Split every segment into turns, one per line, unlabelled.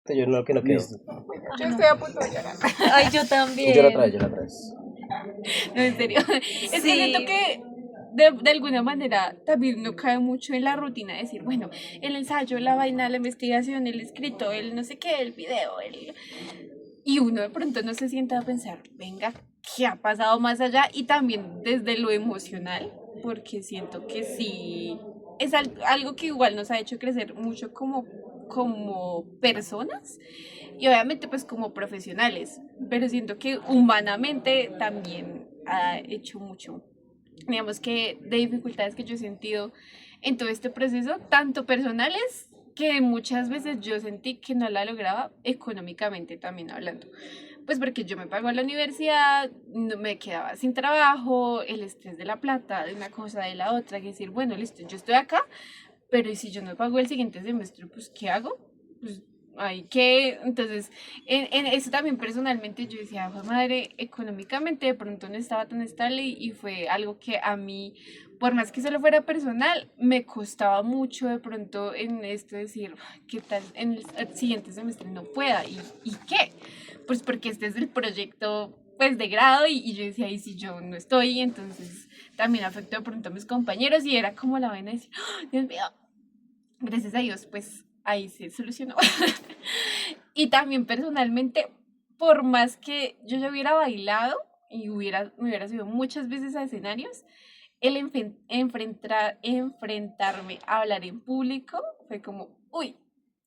Yo no, que no quedo.
Listo.
Yo estoy a punto de llorar.
Ay, yo también.
Yo la traes, yo la traes.
No, en serio. Es que
Sí.
siento que de alguna manera también no cae mucho en la rutina decir, bueno, el ensayo, la vaina, la investigación, el escrito, el no sé qué, el video, el... Y uno de pronto no se sienta a pensar, venga, ¿qué ha pasado más allá? Y también desde lo emocional, porque siento que sí, es algo que igual nos ha hecho crecer mucho como personas y obviamente pues como profesionales, pero siento que humanamente también ha hecho mucho. Digamos que de dificultades que yo he sentido en todo este proceso, tanto personales que muchas veces yo sentí que no la lograba económicamente también hablando. Pues porque yo me pago la universidad, no me quedaba sin trabajo, el estrés de la plata, de una cosa de la otra, que decir, bueno, listo, yo estoy acá, pero ¿y si yo no pago el siguiente semestre, pues qué hago? Pues hay que, entonces, en eso también personalmente yo decía, "Jue madre, económicamente de pronto no estaba tan estable y fue algo que a mí, por más que solo fuera personal, me costaba mucho de pronto en esto decir, ¿qué tal en el siguiente semestre no pueda? ¿Y qué? Pues porque este es el proyecto pues de grado y yo decía, y si yo no estoy, entonces también afectó de pronto a mis compañeros y era como la vaina de decir, "Oh, Dios mío, gracias a Dios, pues ahí se solucionó. Y también personalmente, por más que yo ya hubiera bailado y me hubiera subido muchas veces a escenarios, el enfrentarme a hablar en público fue como, uy,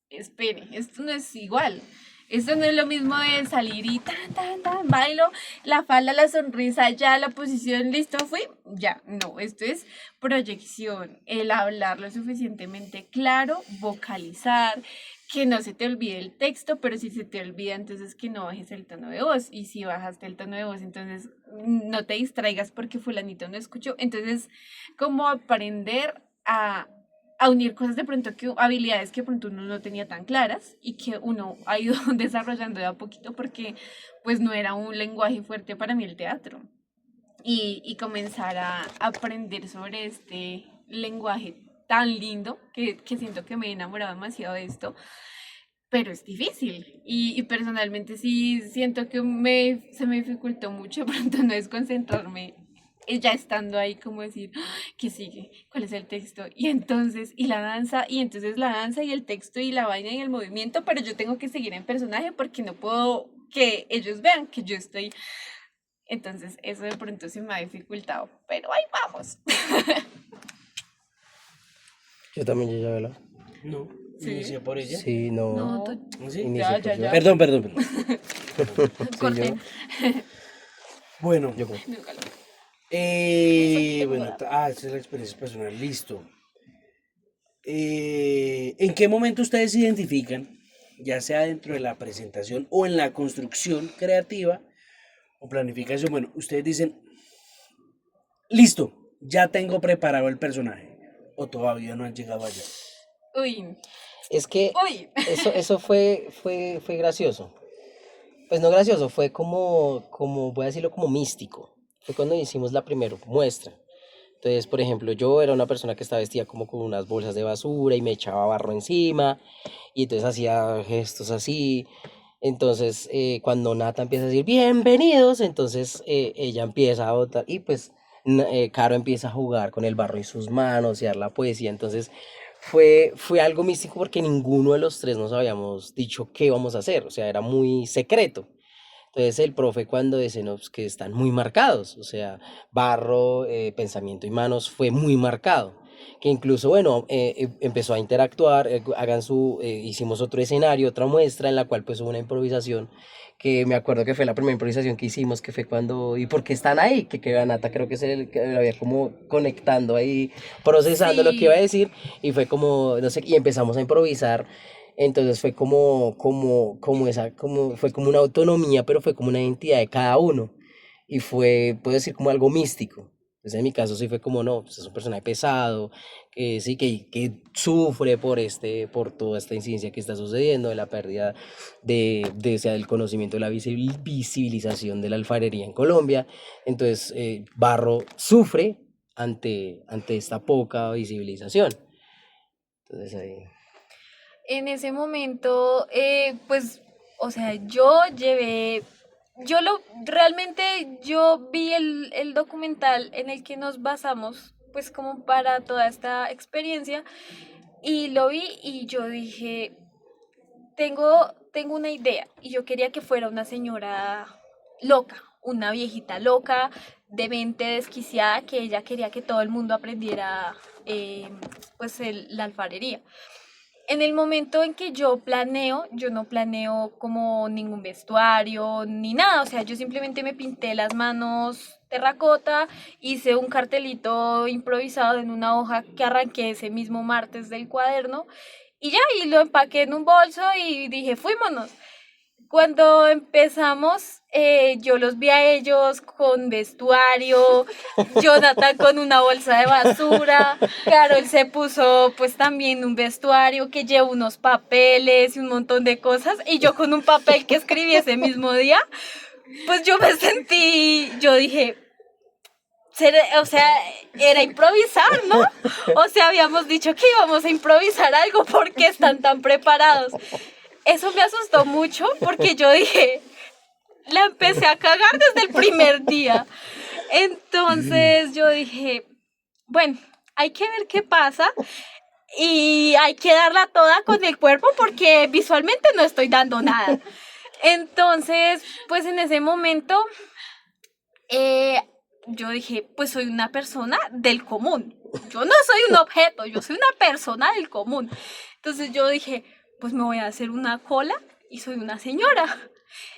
espere, esto no es igual. Esto no es lo mismo de salir y bailo, la falda, la sonrisa, ya la posición, listo, fui, ya, no, esto es proyección, el hablar lo suficientemente claro, vocalizar, que no se te olvide el texto, pero si se te olvida, entonces que no bajes el tono de voz, y si bajaste el tono de voz, entonces no te distraigas porque fulanito no escuchó, entonces como aprender a unir cosas de pronto que habilidades que de pronto uno no tenía tan claras y que uno ha ido desarrollando de a poquito porque pues no era un lenguaje fuerte para mí el teatro y comenzar a aprender sobre este lenguaje tan lindo que siento que me he enamorado demasiado de esto, pero es difícil y personalmente sí siento que se me dificultó mucho de pronto no desconcentrarme ya estando ahí como decir, "Ah, ¿qué sigue? ¿Cuál es el texto? Y entonces la danza y el texto y la vaina y el movimiento, pero yo tengo que seguir en personaje porque no puedo que ellos vean que yo estoy. Entonces eso de pronto se me ha dificultado, pero ahí vamos.
Yo también, yo ya vela.
No,
Sí.
inicié por ella.
Sí, no.
No,
No,
¿Sí?
Inicio por yo.
ya.
Perdón, perdón, perdón.
Sí,
Corten.
yo.
Bueno,
Yo como.
Nunca lo- Eso tengo
bueno,
da.
esa es la experiencia personal, listo. ¿En qué momento ustedes se identifican, ya sea dentro de la presentación o en la construcción creativa o planificación? Bueno, ustedes dicen, listo, ya tengo preparado el personaje, o todavía no han llegado allá.
Uy,
Es que
uy.
eso fue gracioso. Pues no gracioso, fue como, voy a decirlo, como místico. Fue cuando hicimos la primera muestra. Entonces, por ejemplo, yo era una persona que estaba vestida como con unas bolsas de basura y me echaba barro encima y entonces hacía gestos así. Entonces, cuando Nata empieza a decir bienvenidos, entonces ella empieza a botar y pues Caro empieza a jugar con el barro en sus manos y a dar la poesía. Entonces, fue algo místico porque ninguno de los tres nos habíamos dicho qué íbamos a hacer, o sea, era muy secreto. Entonces el profe cuando dice, no, pues, que están muy marcados, o sea, barro, pensamiento y manos fue muy marcado, que incluso, bueno, empezó a interactuar, hicimos otro escenario, otra muestra en la cual pues hubo una improvisación, que me acuerdo que fue la primera improvisación que hicimos, que fue cuando, ¿y por qué están ahí? Que Nata creo que que lo había como conectando ahí, procesando lo que iba a
Sí.
decir, y fue como, no sé, y empezamos a improvisar entonces fue fue como una autonomía, pero fue como una identidad de cada uno. Y fue, puedo decir, como algo místico. Entonces en mi caso sí fue como, no, pues es un personaje pesado, que sí, que sufre por toda esta incidencia que está sucediendo, de la pérdida o sea, del conocimiento, de la visibilización de la alfarería en Colombia. Entonces, Barro sufre ante esta poca visibilización. Entonces ahí.
En ese momento, pues, o sea, yo llevé, realmente yo vi el documental en el que nos basamos, pues como para toda esta experiencia, y lo vi y yo dije, tengo una idea, y yo quería que fuera una señora loca, una viejita loca, de mente desquiciada, que ella quería que todo el mundo aprendiera pues la alfarería. En el momento en que yo no planeo como ningún vestuario ni nada, o sea, yo simplemente me pinté las manos terracota, hice un cartelito improvisado en una hoja que arranqué ese mismo martes del cuaderno y ya, y lo empaqué en un bolso y dije, fuímonos. Cuando empezamos, yo los vi a ellos con vestuario, Jonathan con una bolsa de basura, Carol se puso pues también un vestuario que lleva unos papeles y un montón de cosas, y yo con un papel que escribí ese mismo día, pues yo me sentí, yo dije, o sea, era improvisar, ¿no? O sea, habíamos dicho que íbamos a improvisar algo, porque están tan preparados. Eso me asustó mucho porque yo dije, la empecé a cagar desde el primer día. Entonces yo dije, bueno, hay que ver qué pasa y hay que darla toda con el cuerpo porque visualmente no estoy dando nada. Entonces, pues en ese momento eh, yo dije, pues soy una persona del común. Yo no soy un objeto, yo soy una persona del común. Entonces yo dije, pues me voy a hacer una cola y soy una señora.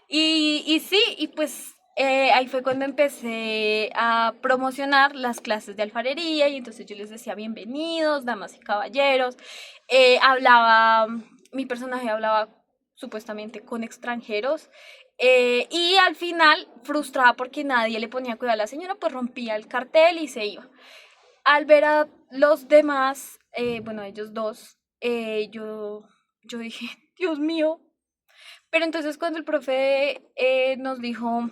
Y sí, y pues ahí fue cuando empecé a promocionar las clases de alfarería, y entonces yo les decía bienvenidos, damas y caballeros. Hablaba, mi personaje hablaba supuestamente con extranjeros, y al final, frustrada porque nadie le ponía cuidado a la señora, pues rompía el cartel y se iba. Al ver a los demás, bueno, ellos dos, yo dije, Dios mío. Pero entonces cuando el profe nos dijo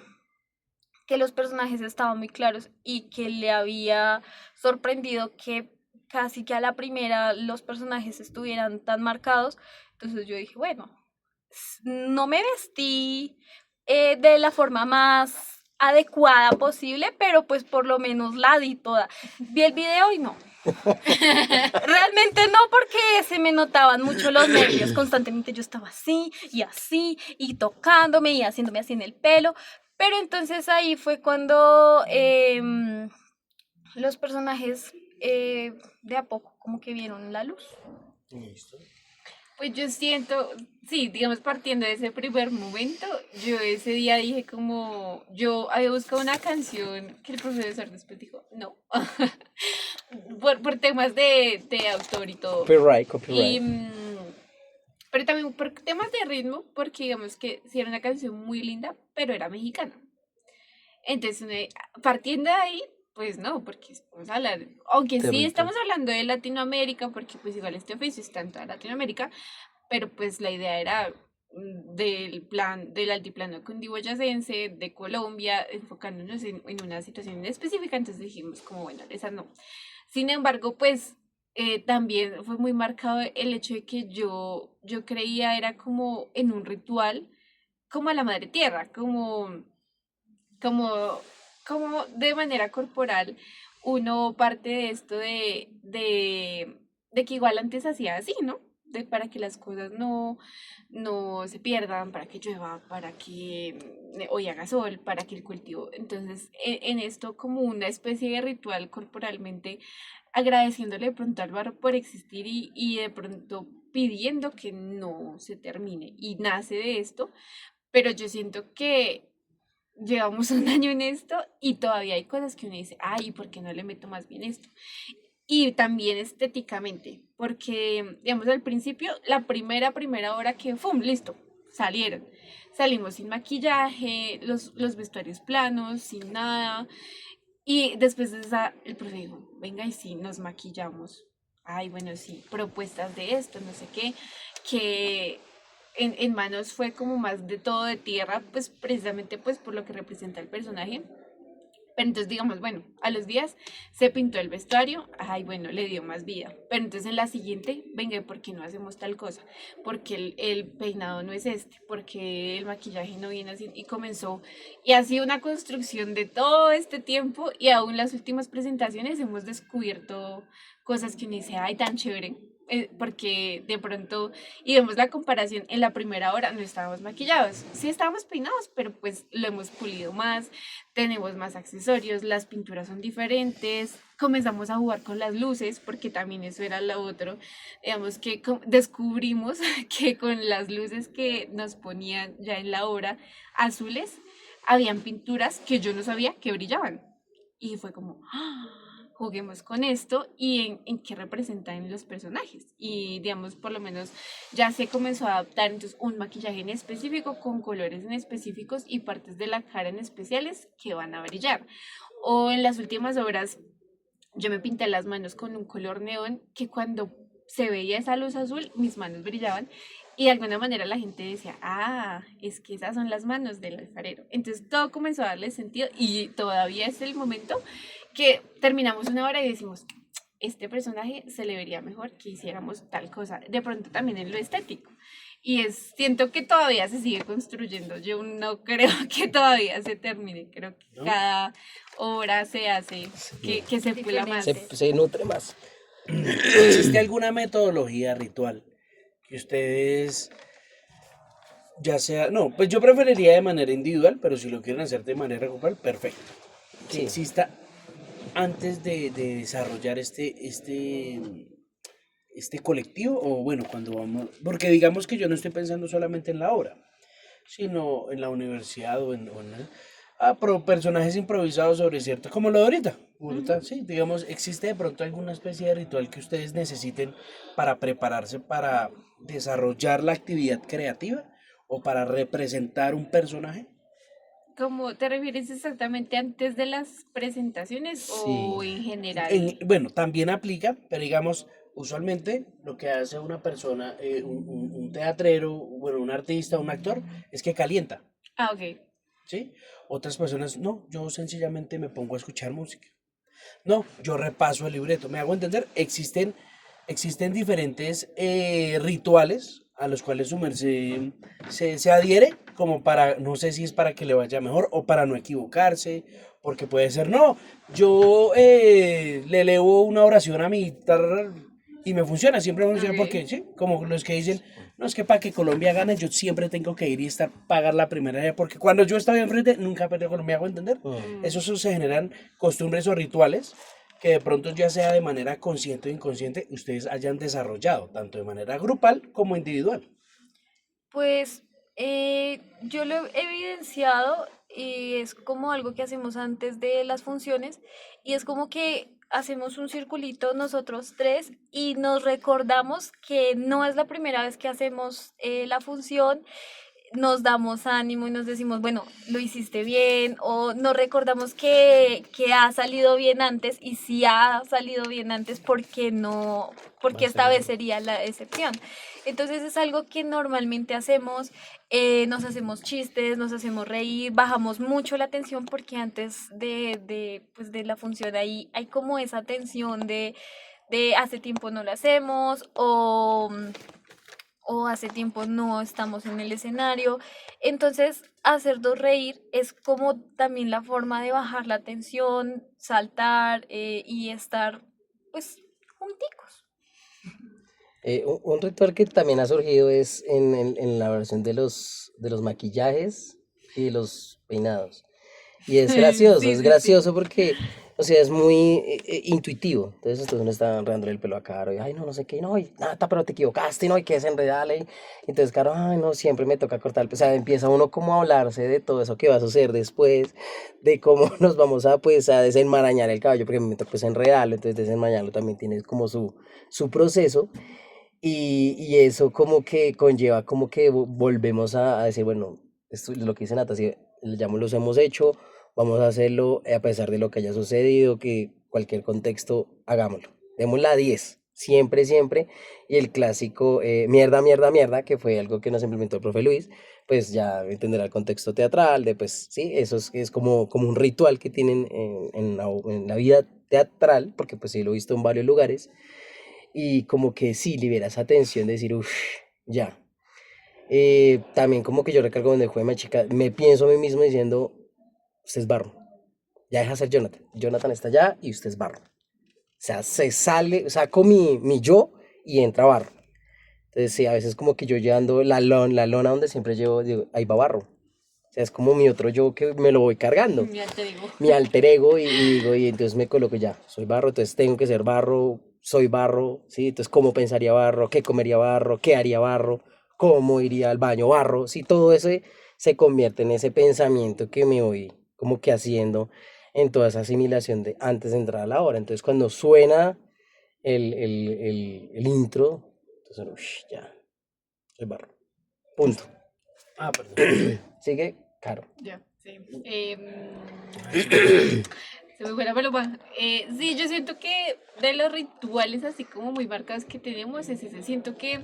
que los personajes estaban muy claros y que le había sorprendido que casi que a la primera los personajes estuvieran tan marcados, entonces yo dije, bueno, no me vestí de la forma más adecuada posible, pero pues por lo menos la di toda. Vi el video y no. Realmente no, porque se me notaban mucho los nervios. Constantemente yo estaba así, y tocándome y haciéndome así en el pelo. Pero entonces ahí fue cuando los personajes de a poco como que vieron la luz.
Listo.
Pues yo siento, sí, digamos, partiendo de ese primer momento, yo ese día dije como, yo había buscado una canción que el profesor después dijo, no, por temas de autor y todo.
Copyright,
Y,
copyright.
pero también por temas de ritmo, porque digamos que sí era una canción muy linda, pero era mexicana. Entonces, partiendo de ahí, pues no, porque vamos a hablar, aunque sí estamos hablando de Latinoamérica, porque pues igual este oficio está en toda Latinoamérica, pero pues la idea era del altiplano cundiboyacense, de Colombia, enfocándonos en una situación específica, entonces dijimos como, bueno, esa no. Sin embargo, pues también fue muy marcado el hecho de que yo creía era como en un ritual, como a la madre tierra, como, como de manera corporal uno parte de esto de que igual antes hacía así, ¿no? Para que las cosas no se pierdan, para que llueva, para que hoy haga sol, para que el cultivo. Entonces, en esto como una especie de ritual corporalmente, agradeciéndole de pronto al barro por existir y de pronto pidiendo que no se termine. Y nace de esto, pero yo siento que llevamos un año en esto y todavía hay cosas que uno dice, ay, ¿por qué no le meto más bien esto? Y también estéticamente, porque, digamos, al principio, la primera hora que, ¡fum!, listo, salieron. Salimos sin maquillaje, los vestuarios planos, sin nada. Y después de esa, el profe dijo, venga y sí, nos maquillamos. Ay, bueno, sí, propuestas de esto, no sé qué, que en manos fue como más de todo de tierra, pues precisamente pues por lo que representa el personaje. Pero entonces digamos, bueno, a los días se pintó el vestuario, ay, bueno, le dio más vida. Pero entonces en la siguiente, venga, ¿por qué no hacemos tal cosa? Porque el peinado no es este, porque el maquillaje no viene así. Y comenzó, y ha sido una construcción de todo este tiempo y aún las últimas presentaciones hemos descubierto cosas que uno dice, ay, tan chévere. Porque de pronto, y vemos la comparación, en la primera hora no estábamos maquillados, sí estábamos peinados, pero pues lo hemos pulido más, tenemos más accesorios, las pinturas son diferentes, comenzamos a jugar con las luces, porque también eso era lo otro, digamos que descubrimos que con las luces que nos ponían ya en la obra azules, habían pinturas que yo no sabía que brillaban. Y fue como, ¡ah! Juguemos con esto y en qué representan los personajes. Y digamos, por lo menos ya se comenzó a adaptar entonces un maquillaje en específico con colores en específicos y partes de la cara en especiales que van a brillar. O en las últimas obras yo me pinté las manos con un color neón que cuando se veía esa luz azul, mis manos brillaban y de alguna manera la gente decía, ah, es que esas son las manos del alfarero. Entonces todo comenzó a darle sentido y todavía es el momento que terminamos una hora y decimos, este personaje se le vería mejor que hiciéramos tal cosa. De pronto también en lo estético. Y siento que todavía se sigue construyendo. Yo no creo que todavía se termine. Creo que
¿no?
cada obra se hace que se pula más.
Se nutre más.
¿Existe alguna metodología ritual que ustedes, ya sea, no, pues yo preferiría de manera individual, pero si lo quieren hacer de manera grupal, perfecto. Que
Sí.
exista antes de desarrollar este colectivo, o bueno, cuando vamos, porque digamos que yo no estoy pensando solamente en la obra, sino en la universidad pero personajes improvisados sobre cierto, como lo de ahorita, sí, digamos, existe de pronto alguna especie de ritual que ustedes necesiten para prepararse para desarrollar la actividad creativa o para representar un personaje.
¿Cómo te refieres exactamente antes de las presentaciones
Sí.
o en general?
Bueno, también aplica, pero digamos, usualmente lo que hace una persona, un teatrero, bueno, un artista, un actor, es que calienta,
Ah, ok.
¿sí? Otras personas, no, yo sencillamente me pongo a escuchar música. No, yo repaso el libreto. ¿Me hago entender? Existen diferentes rituales a los cuales su merced se adhiere, como para, no sé si es para que le vaya mejor o para no equivocarse, porque puede ser, no, yo le elevo una oración a mi guitarra y me funciona, siempre me funciona porque,
Ok.
sí, como los que dicen, no es que para que Colombia gane yo siempre tengo que ir y estar, pagar la primera vez, porque cuando yo estaba enfrente nunca perdió Colombia, ¿me hago entender?
Mm.
Eso se generan costumbres o rituales que de pronto ya sea de manera consciente o inconsciente, ustedes hayan desarrollado, tanto de manera grupal como individual.
Pues yo lo he evidenciado y es como algo que hacemos antes de las funciones y es como que hacemos un circulito nosotros tres y nos recordamos que no es la primera vez que hacemos la función, nos damos ánimo y nos decimos, bueno, lo hiciste bien, o nos recordamos que ha salido bien antes, y si ha salido bien antes, ¿por qué no?
Va
Porque
a ser
esta vez
mejor.
sería la excepción. Entonces es algo que normalmente hacemos, nos hacemos chistes, nos hacemos reír, bajamos mucho la tensión porque antes pues de la función hay como esa tensión de hace tiempo no lo hacemos o hace tiempo no estamos en el escenario. Entonces, hacernos reír es como también la forma de bajar la tensión, saltar y estar, pues, junticos.
Un ritual que también ha surgido es en la versión de los maquillajes y de los peinados. Y
Sí,
es
sí, sí.
gracioso porque, o sea, es muy intuitivo. Entonces uno está enredándole el pelo a Caro y, ay, no, no sé qué, no, y nada, pero te equivocaste, ¿no? Y que desenredarle. Y entonces Caro, ay, no, siempre me toca cortar el pelo. O sea, empieza uno como a hablarse de todo eso que va a suceder después, de cómo nos vamos a, pues, a desenmarañar el cabello, porque me toca, pues, enredarlo, entonces desenmarañarlo también tiene como su proceso. Y eso como que conlleva como que volvemos a decir, bueno, esto es lo que dice Nata, si ya los hemos hecho, vamos a hacerlo a pesar de lo que haya sucedido, que cualquier contexto, hagámoslo. Démosla a 10 siempre, siempre. Y el clásico mierda, mierda, mierda, que fue algo que nos implementó el profe Luis, pues ya entenderá el contexto teatral, de pues sí, eso es como un ritual que tienen en la vida teatral, porque pues sí lo he visto en varios lugares, y como que sí, libera esa tensión de decir, uff, ya. También como que yo recargo donde juega mi chica, me pienso a mí mismo diciendo, usted es barro, ya deja ser Jonathan, Jonathan está allá y usted es barro. O sea, se sale, saco mi yo y entra barro. Entonces, sí, a veces como que yo llevando la lona donde siempre llevo, digo, ahí va barro. O sea, es como mi otro yo que me lo voy cargando,
Ya te digo.
mi alter ego, y digo, y entonces me coloco ya, soy barro, entonces tengo que ser barro, soy barro, ¿sí? Entonces, ¿cómo pensaría barro? ¿Qué comería barro? ¿Qué haría barro? ¿Cómo iría al baño barro? Sí, todo eso se convierte en ese pensamiento que me voy como que haciendo en toda esa asimilación de antes de entrar a la hora. Entonces, cuando suena el intro, entonces, ush, ya, soy barro. Punto.
Ah, perdón.
Sigue, Caro.
Ya, sí. Se me fue la paloma. Sí, yo siento que de los rituales así como muy marcados que tenemos es ese. Siento que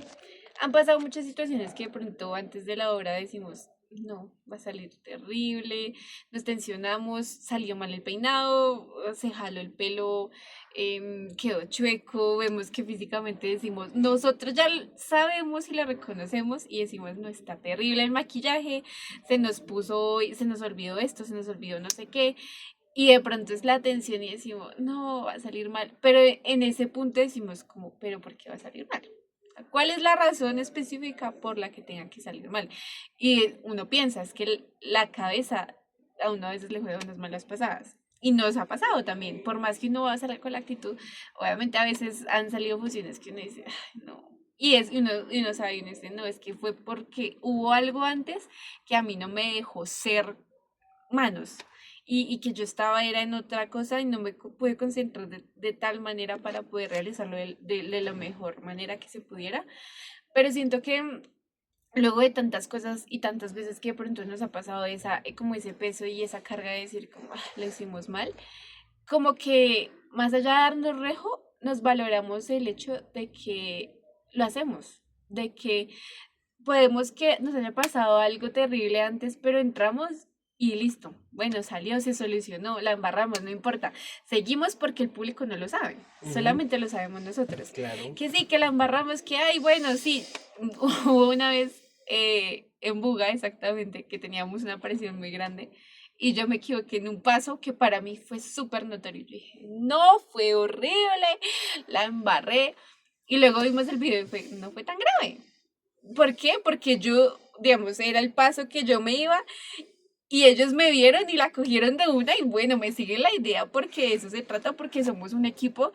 han pasado muchas situaciones que de pronto antes de la hora decimos, no, va a salir terrible, nos tensionamos, salió mal el peinado, se jaló el pelo, quedó chueco, vemos que físicamente decimos, nosotros ya sabemos y lo reconocemos y decimos, no, está terrible el maquillaje, se nos puso, se nos olvidó esto, se nos olvidó no sé qué, y de pronto es la atención y decimos, no, va a salir mal. Pero en ese punto decimos como, pero ¿por qué va a salir mal? O sea, ¿cuál es la razón específica por la que tenga que salir mal? Y uno piensa, es que la cabeza a uno a veces le juega unas malas pasadas. Y nos ha pasado también, por más que uno va a salir con la actitud, obviamente a veces han salido fusiones que uno dice, ay, no. Y uno sabe, y uno dice, no, es que fue porque hubo algo antes que a mí no me dejó ser manos y que yo estaba era en otra cosa y no me pude concentrar de tal manera para poder realizarlo de la mejor manera que se pudiera. Pero siento que luego de tantas cosas y tantas veces que de pronto nos ha pasado esa, como ese peso y esa carga de decir como "Ah, lo hicimos mal", como que más allá de darnos rejo, nos valoramos el hecho de que lo hacemos, de que podemos que nos haya pasado algo terrible antes, pero entramos y listo. Bueno, salió, se solucionó, la embarramos, no importa. Seguimos porque el público no lo sabe,
Ujú,
solamente lo sabemos nosotros.
claro.
Que sí, que la embarramos, que ay, bueno, sí. Hubo una vez en Buga, exactamente, que teníamos una aparición muy grande. Y yo me equivoqué en un paso que para mí fue súper notorio. Yo dije, no, fue horrible, la embarré. Y luego vimos el video y fue, no fue tan grave. ¿Por qué? Porque yo, digamos, era el paso que yo me iba y ellos me vieron y la cogieron de una y bueno, me sigue la idea porque de eso se trata, porque somos un equipo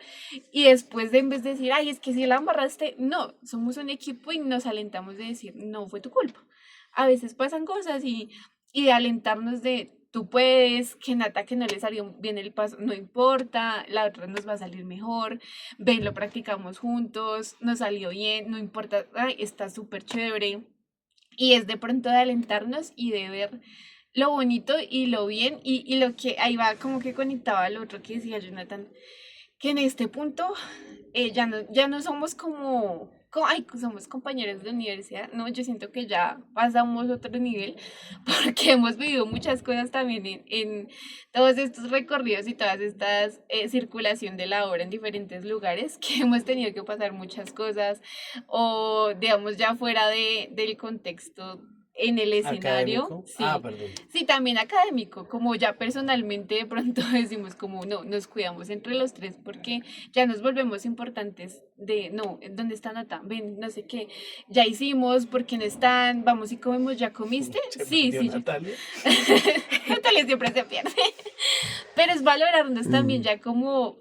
y después de en vez de decir, ay, es que si la embarraste, no, somos un equipo y nos alentamos de decir, no fue tu culpa. A veces pasan cosas y de alentarnos de, tú puedes, que Nata que no le salió bien el paso, no importa, la otra nos va a salir mejor, ven, lo practicamos juntos, nos salió bien, no importa, ay, está súper chévere. Y es de pronto de alentarnos y de ver lo bonito y lo bien y lo que ahí va como que conectaba al otro que decía Jonathan, que en este punto ya no somos ay, somos compañeros de universidad, no, yo siento que ya pasamos a otro nivel porque hemos vivido muchas cosas también en todos estos recorridos y todas estas circulación de la obra en diferentes lugares, que hemos tenido que pasar muchas cosas o digamos ya fuera del contexto en el escenario,
Académico. Ah,
sí,
perdón.
sí, también académico, como ya personalmente de pronto decimos como no, nos cuidamos entre los tres porque ya nos volvemos importantes de no, ¿dónde está Nata? Ven, no sé qué, ya hicimos, ¿por qué no están? Vamos y comemos, ¿ya comiste?
Se
Sí,
perdió
sí, ya.
Natalia.
Natalia siempre se pierde. Pero es valorarnos también
Mm.
ya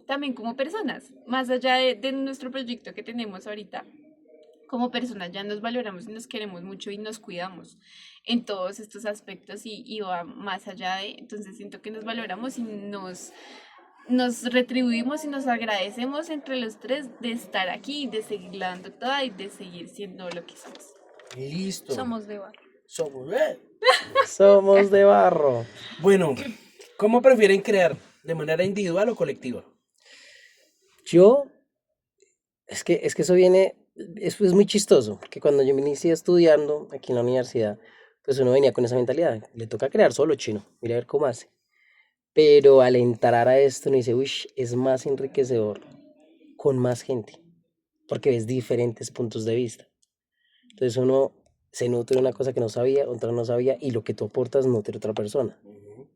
también como personas, más allá de nuestro proyecto que tenemos ahorita como personas ya nos valoramos y nos queremos mucho y nos cuidamos en todos estos aspectos y va más allá de, entonces siento que nos valoramos y nos retribuimos y nos agradecemos entre los tres de estar aquí, de seguir dando toda y de seguir siendo lo que somos.
Listo.
Somos de barro.
Somos.
Somos de barro.
Bueno, ¿cómo prefieren crear? ¿De manera individual o colectiva?
Yo, Es que eso viene, es muy chistoso, porque cuando yo me inicié estudiando aquí en la universidad, pues uno venía con esa mentalidad, le toca crear solo chino, mira a ver cómo hace. Pero al entrar a esto, uno dice, uy, es más enriquecedor con más gente, porque ves diferentes puntos de vista. Entonces uno se nutre de una cosa que no sabía, otra no sabía, y lo que tú aportas nutre a otra persona.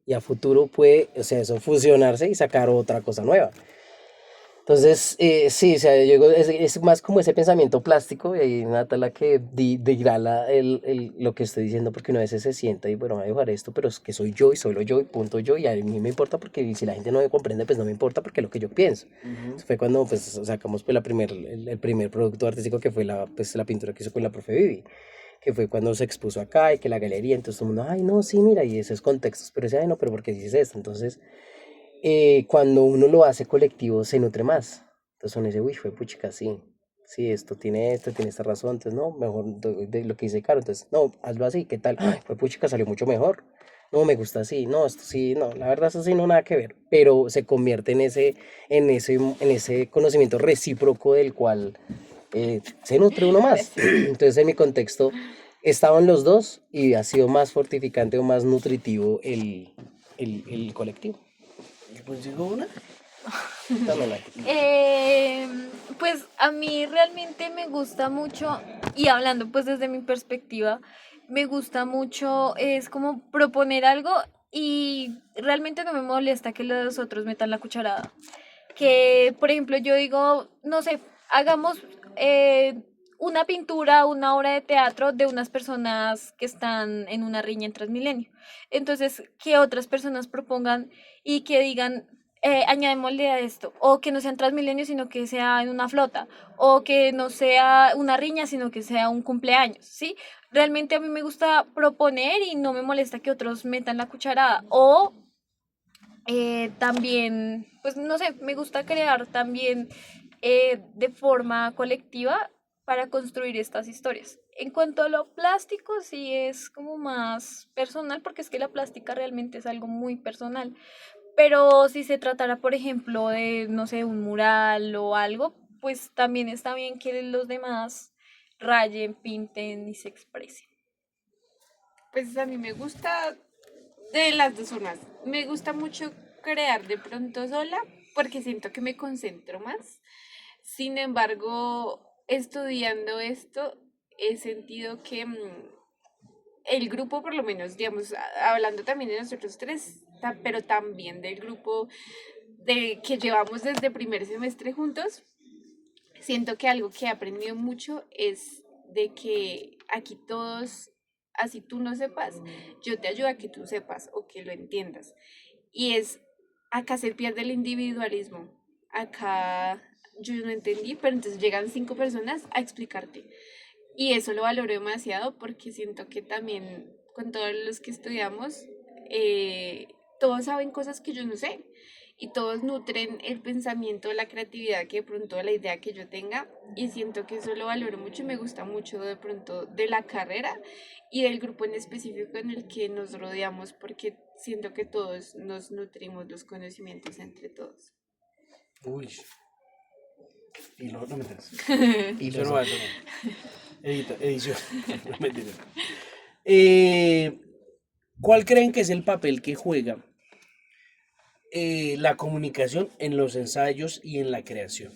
Y a futuro puede, o sea, eso fusionarse y sacar otra cosa nueva. Entonces, sí, o sea, yo digo, es más como ese pensamiento plástico, y Nata la que dirá lo que estoy diciendo, porque uno a veces se sienta y bueno, voy a dibujar esto, pero es que soy yo y solo yo y punto yo, y a mí me importa porque si la gente no me comprende, pues no me importa porque es lo que yo pienso.
Ujú.
Eso fue cuando pues sacamos pues, el primer producto artístico que fue pues, la pintura que hizo con la profe Vivi, que fue cuando se expuso acá y que la galería, entonces todo el mundo, ay, no, sí, mira, y esos contextos, pero decía, ay, no, pero ¿por qué dices esto? Entonces cuando uno lo hace colectivo se nutre más. Entonces uno dice, uy, fue puchica, sí, sí, esto, tiene esta razón, entonces no, mejor de lo que dice Caro, entonces no, hazlo así, ¿qué tal? Ay, fue puchica, salió mucho mejor. No, me gusta así, no, esto sí, no, la verdad eso sí no nada que ver, pero se convierte en ese conocimiento recíproco del cual se nutre uno más.
Recíproco.
Entonces en mi contexto estaban los dos y ha sido más fortificante o más nutritivo el colectivo.
Yo pues digo una.
Dame la-
Pues a mí realmente me gusta mucho, y hablando pues desde mi perspectiva, me gusta mucho, es como proponer algo y realmente no me molesta que los otros metan la cucharada. Que, por ejemplo, yo digo, no sé, hagamos una pintura, una obra de teatro de unas personas que están en una riña en Transmilenio. Entonces, que otras personas propongan y que digan, añadémosle a esto, o que no sea en Transmilenio, sino que sea en una flota, o que no sea una riña, sino que sea un cumpleaños, ¿sí? Realmente a mí me gusta proponer y no me molesta que otros metan la cucharada, o también, pues no sé, me gusta crear también de forma colectiva para construir estas historias. En cuanto a lo plástico, sí es como más personal, porque es que la plástica realmente es algo muy personal. Pero si se tratara, por ejemplo, de, no sé, un mural o algo, pues también está bien que los demás rayen, pinten y se expresen.
Pues a mí me gusta de las dos formas. Me gusta mucho crear de pronto sola porque siento que me concentro más. Sin embargo, estudiando esto, he sentido que el grupo, por lo menos, digamos, hablando también de nosotros tres, pero también del grupo que llevamos desde primer semestre juntos, siento que algo que he aprendido mucho es de que aquí todos, así tú no sepas, yo te ayudo a que tú sepas o que lo entiendas. Y es, acá se pierde el individualismo. Acá yo no entendí, pero entonces llegan 5 personas a explicarte. Y eso lo valoro demasiado porque siento que también con todos los que estudiamos, eh, todos saben cosas que yo no sé y todos nutren el pensamiento, la creatividad que de pronto la idea que yo tenga y siento que eso lo valoro mucho y me gusta mucho de pronto de la carrera y del grupo en específico en el que nos rodeamos porque siento que todos nos nutrimos los conocimientos entre todos.
Uy, y no, no me entiendes. Eso no
Filoso.
va, eso no. Edita, edición. No me entiendes. Eh, ¿Cuál creen que es el papel que juega la comunicación en los ensayos y en la creación?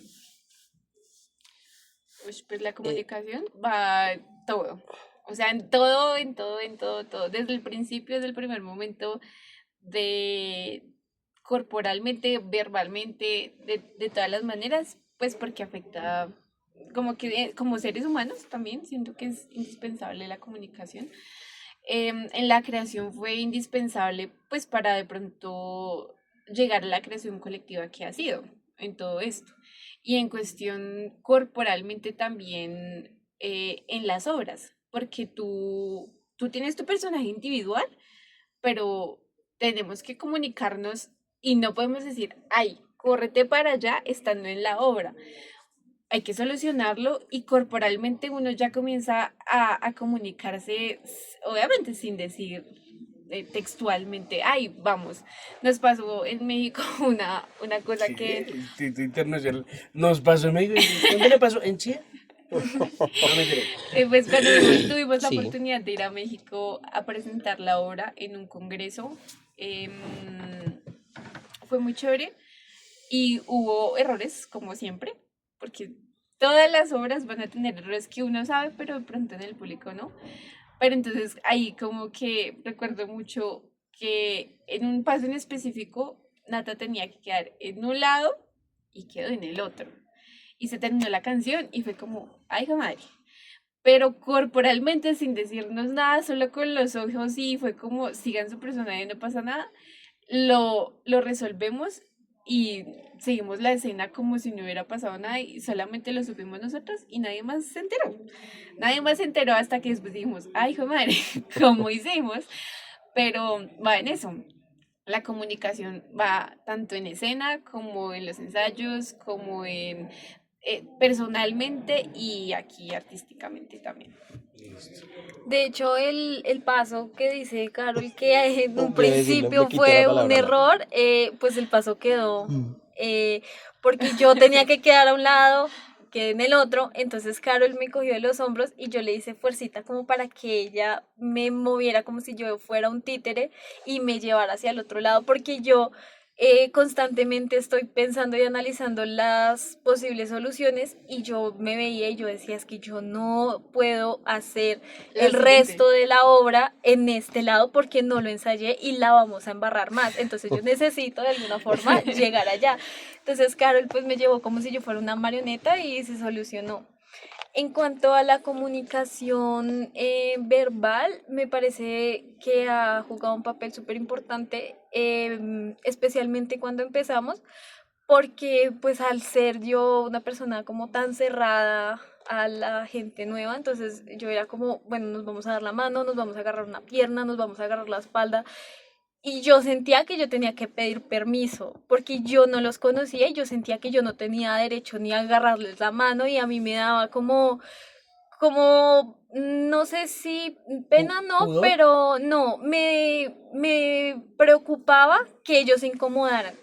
Pues la
Eh,
comunicación va en todo. O sea, en todo, en todo, en todo, todo. Desde el principio, desde el primer momento, de corporalmente, verbalmente, de todas las maneras, pues porque afecta como que como seres humanos también, siento que es indispensable la comunicación. En la creación fue indispensable pues para de pronto llegar a la creación colectiva que ha sido en todo esto. Y en cuestión corporalmente también en las obras, porque tú tienes tu personaje individual, pero tenemos que comunicarnos y no podemos decir, ay, córrete para allá estando en la obra. Hay que solucionarlo y corporalmente uno ya comienza a comunicarse, obviamente sin decir textualmente. Ay, vamos, nos pasó en México una cosa
Sí,
que
el Tito Internacional nos pasó en México. ¿Dónde le pasó? ¿En Chile? No me enteré.
pues cuando tuvimos la
Sí.
oportunidad de ir a México a presentar la obra en un congreso, em, fue muy chévere y hubo errores, como siempre, porque todas las obras van a tener errores que uno sabe, pero de pronto en el público no. Pero entonces ahí como que recuerdo mucho que en un paso en específico, Nata tenía que quedar en un lado y quedó en el otro. Y se terminó la canción y fue como, ay, hijo de madre. Pero corporalmente, sin decirnos nada, solo con los ojos y fue como, sigan su personaje, no pasa nada, lo resolvemos y seguimos la escena como si no hubiera pasado nada y solamente lo supimos nosotros y nadie más se enteró. Nadie más se enteró hasta que después dijimos, ay, hijo de madre, ¿cómo hicimos? Pero va en eso. La comunicación va tanto en escena como en los ensayos, como en personalmente y aquí artísticamente también.
Listo.
De hecho, el paso que dice Carol, que en un
Yo iba a decirlo, me
principio
quitó la
fue un
palabra, Nata.
error, pues el paso quedó,
Mm.
porque yo tenía que quedar a un lado, quedé en el otro, entonces Carol me cogió de los hombros y yo le hice fuercita como para que ella me moviera como si yo fuera un títere y me llevara hacia el otro lado, porque yo constantemente estoy pensando y analizando las posibles soluciones y yo me veía y yo decía, es que yo no puedo hacer
La
el
siguiente.
resto de la obra en este lado porque no lo ensayé y la vamos a embarrar más. Entonces yo necesito de alguna forma llegar allá. Entonces Carol pues me llevó como si yo fuera una marioneta y se solucionó. En cuanto a la comunicación verbal, me parece que ha jugado un papel súper importante, especialmente cuando empezamos, porque pues al ser yo una persona como tan cerrada a la gente nueva, entonces yo era como, bueno, nos vamos a dar la mano, nos vamos a agarrar una pierna, nos vamos a agarrar la espalda, y yo sentía que yo tenía que pedir permiso, porque yo no los conocía y yo sentía que yo no tenía derecho ni a agarrarles la mano y a mí me daba como, no sé si pena no,
¿Pudor?
pero no, me preocupaba que ellos se incomodaran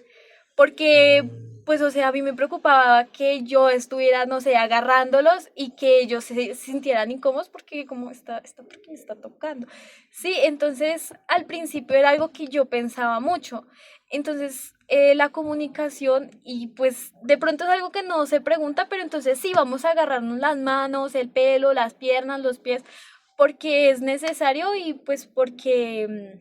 porque, pues, o sea, a mí me preocupaba que yo estuviera, no sé, agarrándolos y que ellos se sintieran incómodos porque como porque me está tocando. Sí, entonces al principio era algo que yo pensaba mucho. Entonces, la comunicación y pues de pronto es algo que no se pregunta, pero entonces sí, vamos a agarrarnos las manos, el pelo, las piernas, los pies, porque es necesario y pues porque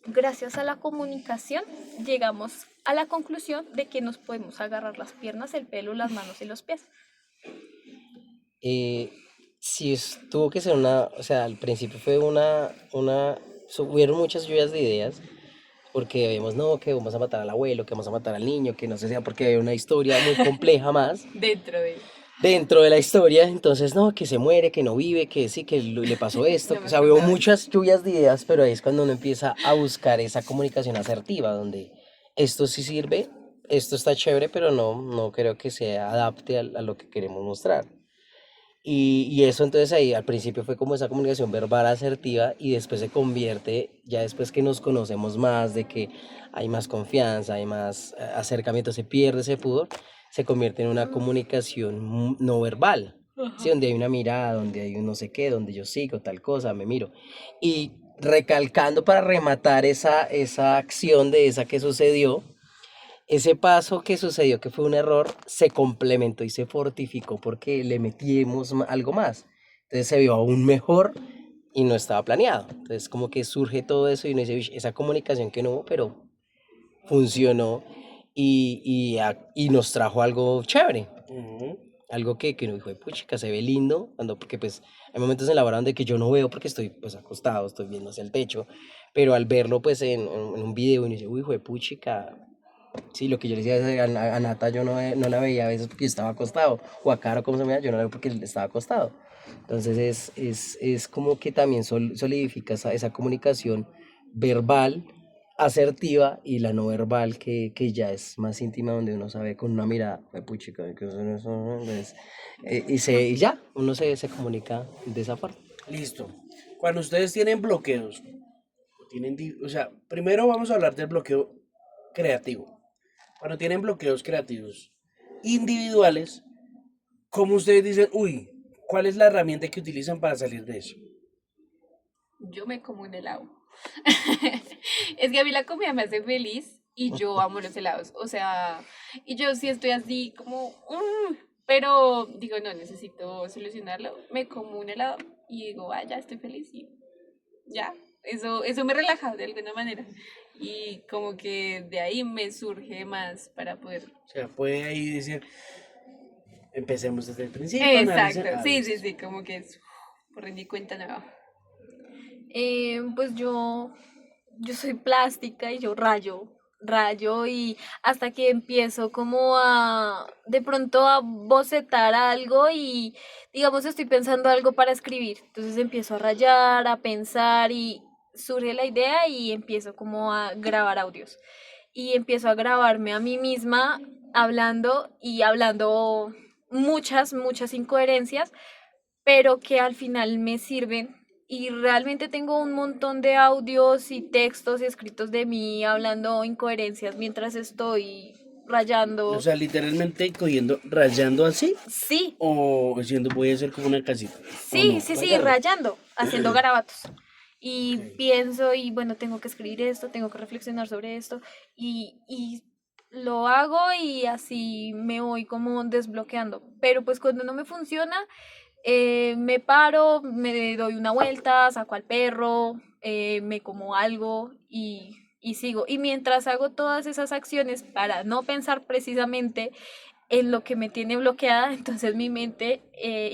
gracias a la comunicación llegamos a la conclusión de que nos podemos agarrar las piernas, el pelo, las manos y los pies.
Eh, sí, tuvo que ser o sea, al principio fue hubieron muchas lluvias de ideas, porque vemos, no, que vamos a matar al abuelo, que vamos a matar al niño, que no sé sea, porque había una historia muy compleja más
Dentro de...
dentro de la historia, entonces, no, que se muere, que no vive, que sí, que le pasó esto,
No
o
me
sea, hubo
acordaba de eso.
muchas lluvias de ideas, pero ahí es cuando uno empieza a buscar esa comunicación asertiva, donde esto sí sirve, esto está chévere, pero no creo que se adapte a lo que queremos mostrar. Y eso entonces ahí al principio fue como esa comunicación verbal asertiva y después se convierte, ya después que nos conocemos más, de que hay más confianza, hay más acercamiento, se pierde ese pudor, se convierte en una comunicación no verbal, ¿sí? Donde hay una mirada, donde hay un no sé qué, donde yo sigo tal cosa, me miro. Y recalcando para rematar esa acción de esa que sucedió, ese paso que sucedió, que fue un error, se complementó y se fortificó porque le metimos algo más. Entonces se vio aún mejor y no estaba planeado. Entonces como que surge todo eso y uno dice, "Uish, esa comunicación que no hubo, pero funcionó y nos trajo algo chévere.
Ujú.
Algo que uno dijo, puchica, se ve lindo, porque pues hay momentos en la hora donde que yo no veo porque estoy pues acostado, estoy viendo hacia el techo, pero al verlo pues en un video uno dice, uy, hijo de puchica, sí, lo que yo le decía a Nata, yo no la veía a veces porque estaba acostado, o a Caro, como se me llama, yo no la veo porque él estaba acostado. Entonces es como que también solidifica esa comunicación verbal, asertiva, y la no verbal que ya es más íntima, donde uno sabe con una mirada, puchica, que eso no es", entonces, y ya, uno se comunica de esa forma.
Listo. Cuando ustedes tienen bloqueos, O sea, primero vamos a hablar del bloqueo creativo. Cuando tienen bloqueos creativos individuales, ¿cómo ustedes dicen, uy, cuál es la herramienta que utilizan para salir de eso?
Yo me como un helado. Es que a mí la comida me hace feliz y yo amo los helados. O sea, y yo sí estoy así como, pero digo, no, necesito solucionarlo. Me como un helado y digo, ah, ya estoy feliz y ya. Eso me relaja de alguna manera. Y como que de ahí me surge más para poder.
O sea, puede ahí decir, empecemos desde el principio,
Exacto,
analicen.
sí, sí, sí, como que es por rendí cuenta nueva.
Pues yo soy plástica y yo rayo y hasta que empiezo como de pronto a bocetar algo y digamos estoy pensando algo para escribir, entonces empiezo a rayar, a pensar y surge la idea y empiezo como a grabar audios y empiezo a grabarme a mí misma hablando y hablando muchas incoherencias pero que al final me sirven. Y realmente tengo un montón de audios y textos escritos de mí hablando incoherencias mientras estoy
O
rayando.
sea, literalmente cogiendo, rayando así,
Sí,
o haciendo, voy a hacer como una casita, o
sí,
no,
sí, sí,
rayando.
rayando, haciendo garabatos. Y
Ok.
pienso y bueno, tengo que escribir esto, tengo que reflexionar sobre esto y lo hago y así me voy como desbloqueando. Pero pues cuando no me funciona, me paro, me doy una vuelta, saco al perro, me como algo y sigo. Y mientras hago todas esas acciones para no pensar precisamente en lo que me tiene bloqueada, entonces mi mente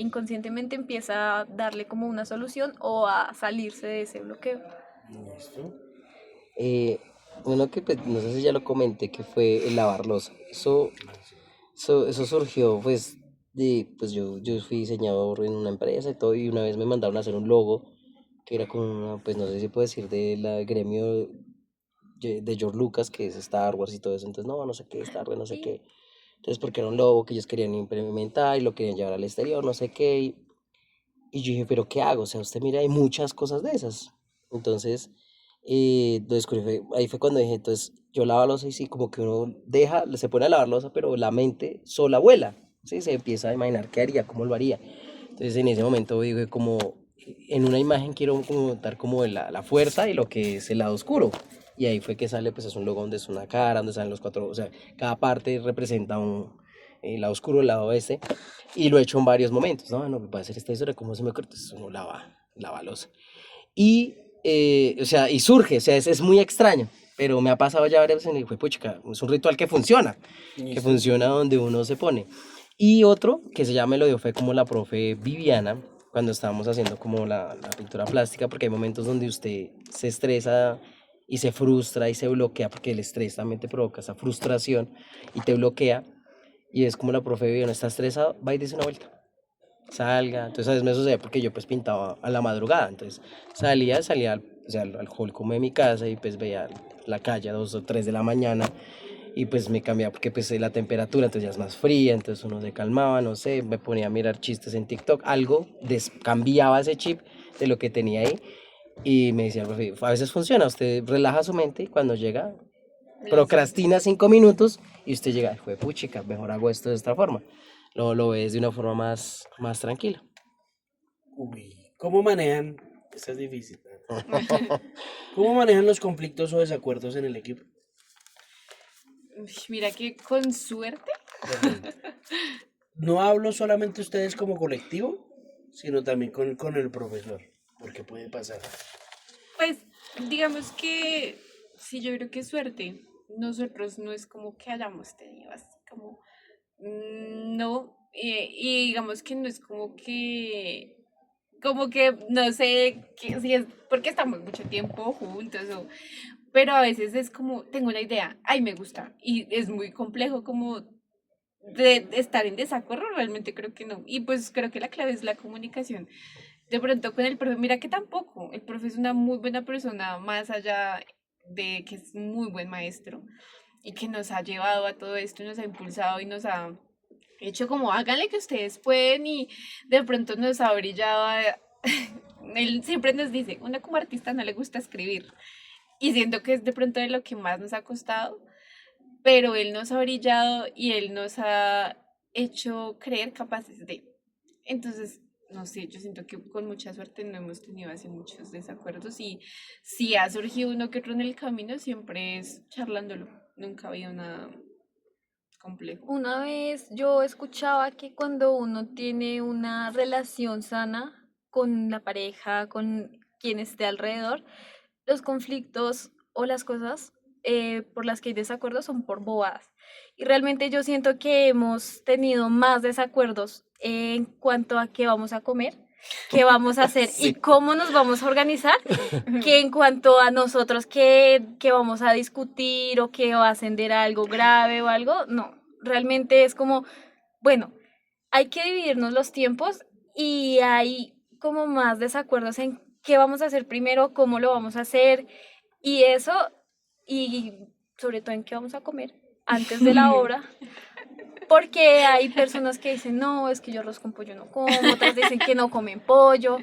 inconscientemente empieza a darle como una solución o a salirse de ese bloqueo.
Listo.
Eh, uno que pues, no sé si ya lo comenté, que fue el lavar loza. Eso surgió, pues, pues yo fui diseñador en una empresa y todo, y una vez me mandaron a hacer un logo, que era como una, pues no sé si puedo decir, de la gremio de George Lucas, que es Star Wars y todo eso. Entonces, no, no sé qué, Star Wars, no sé
Sí.
qué. Entonces, porque era un logo que ellos querían implementar y lo querían llevar al exterior, no sé qué. Y yo dije, ¿pero qué hago? O sea, usted mira, hay muchas cosas de esas. Entonces, lo descubrí, ahí fue cuando dije, entonces, yo lavo loza y sí, como que uno deja, se pone a lavar loza, pero la mente sola vuela, ¿sí? Se empieza a imaginar qué haría, cómo lo haría. Entonces, en ese momento digo, como, en una imagen quiero como dar como la fuerza y lo que es el lado oscuro. Y ahí fue que sale, pues es un logo donde es una cara, donde salen los cuatro, o sea, cada parte representa el lado oscuro, el lado este. Y lo he hecho en varios momentos, ¿no? No, voy a hacer esta historia, ¿cómo se me ocurre? Entonces uno lava loza. Y, o sea, y surge, o sea, es muy extraño, pero me ha pasado ya varias veces y fue, puchica, es un ritual que
Listo.
funciona donde uno se pone. Y otro que se llama me lo dio fue como la profe Viviana, cuando estábamos haciendo como la pintura plástica, porque hay momentos donde usted se estresa y se frustra y se bloquea, porque el estrés también te provoca esa frustración y te bloquea. Y es como la profe Viviana está estresado, va y dice una vuelta, salga. Entonces a veces me sucede porque yo pues pintaba a la madrugada, entonces salía o sea, al hall como de mi casa y pues veía la calle a 2 o 3 de la mañana y pues me cambiaba porque pues la temperatura entonces ya es más fría, entonces uno se calmaba, no sé, me ponía a mirar chistes en TikTok, algo cambiaba ese chip de lo que tenía ahí y me decía, profe, a veces funciona, usted relaja su mente y cuando llega
Lo siento.
procrastina 5 minutos y usted llega, fue puchica, mejor hago esto de esta forma. Lo ves de una forma más tranquila.
Uy, ¿cómo manejan? Esta es difícil. ¿Cómo manejan los conflictos o desacuerdos en el equipo?
Uy, mira que con suerte.
Perdón. No hablo solamente ustedes como colectivo, sino también con el profesor, porque puede pasar.
Pues digamos que sí, yo creo que suerte. Nosotros no es como que hayamos tenido así como, no, y digamos que no es como que, no sé, que, si es porque estamos mucho tiempo juntos, pero a veces es como, tengo una idea, ay, me gusta, y es muy complejo como de estar en desacuerdo, realmente creo que no. Y pues creo que la clave es la comunicación. De pronto con el profe, mira que tampoco, el profe es una muy buena persona, más allá de que es muy buen maestro y que nos ha llevado a todo esto, nos ha impulsado y nos ha hecho como háganle que ustedes pueden y de pronto nos ha brillado él siempre nos dice, uno como artista no le gusta escribir. Y siento que es de pronto de lo que más nos ha costado, pero él nos ha brillado y él nos ha hecho creer capaces de. Entonces, no sé, yo siento que con mucha suerte no hemos tenido así muchos desacuerdos y si ha surgido uno que otro en el camino, siempre es charlándolo. Nunca ha habido nada complejo.
Una vez yo escuchaba que cuando uno tiene una relación sana con la pareja, con quien esté alrededor, los conflictos o las cosas por las que hay desacuerdos son por bobadas. Y realmente yo siento que hemos tenido más desacuerdos en cuanto a qué vamos a comer, qué vamos a hacer y
Sí.
cómo nos vamos a organizar, que en cuanto a nosotros que vamos a discutir o que va a ascender a algo grave o algo, no. Realmente es como, bueno, hay que dividirnos los tiempos y hay como más desacuerdos en qué vamos a hacer primero, cómo lo vamos a hacer y eso, y sobre todo en qué vamos a comer antes de la obra, porque hay personas que dicen, no, es que yo arroz con pollo no como, otras dicen que no comen pollo,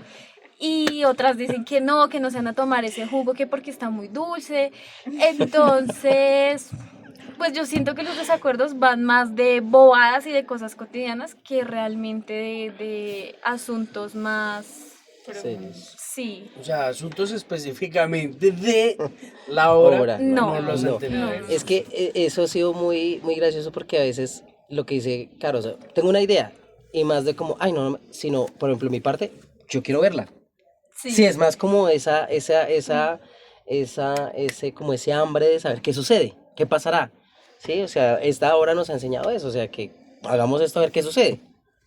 y otras dicen que no se van a tomar ese jugo, que porque está muy dulce. Entonces, pues yo siento que los desacuerdos van más de bobadas y de cosas cotidianas que realmente de asuntos más,
Serios.
sí,
O sea, asuntos específicamente de la obra,
Obra,
No,
no los han
no.
tenido.
no.
Es que eso ha sido muy gracioso porque a veces lo que dice Caro, o sea, tengo una idea y más de como, ay, no, sino, por ejemplo, mi parte, yo quiero verla.
sí.
Sí, es más como como ese hambre de saber qué sucede, qué pasará. Sí, o sea, esta obra nos ha enseñado eso, o sea, que hagamos esto a ver qué sucede.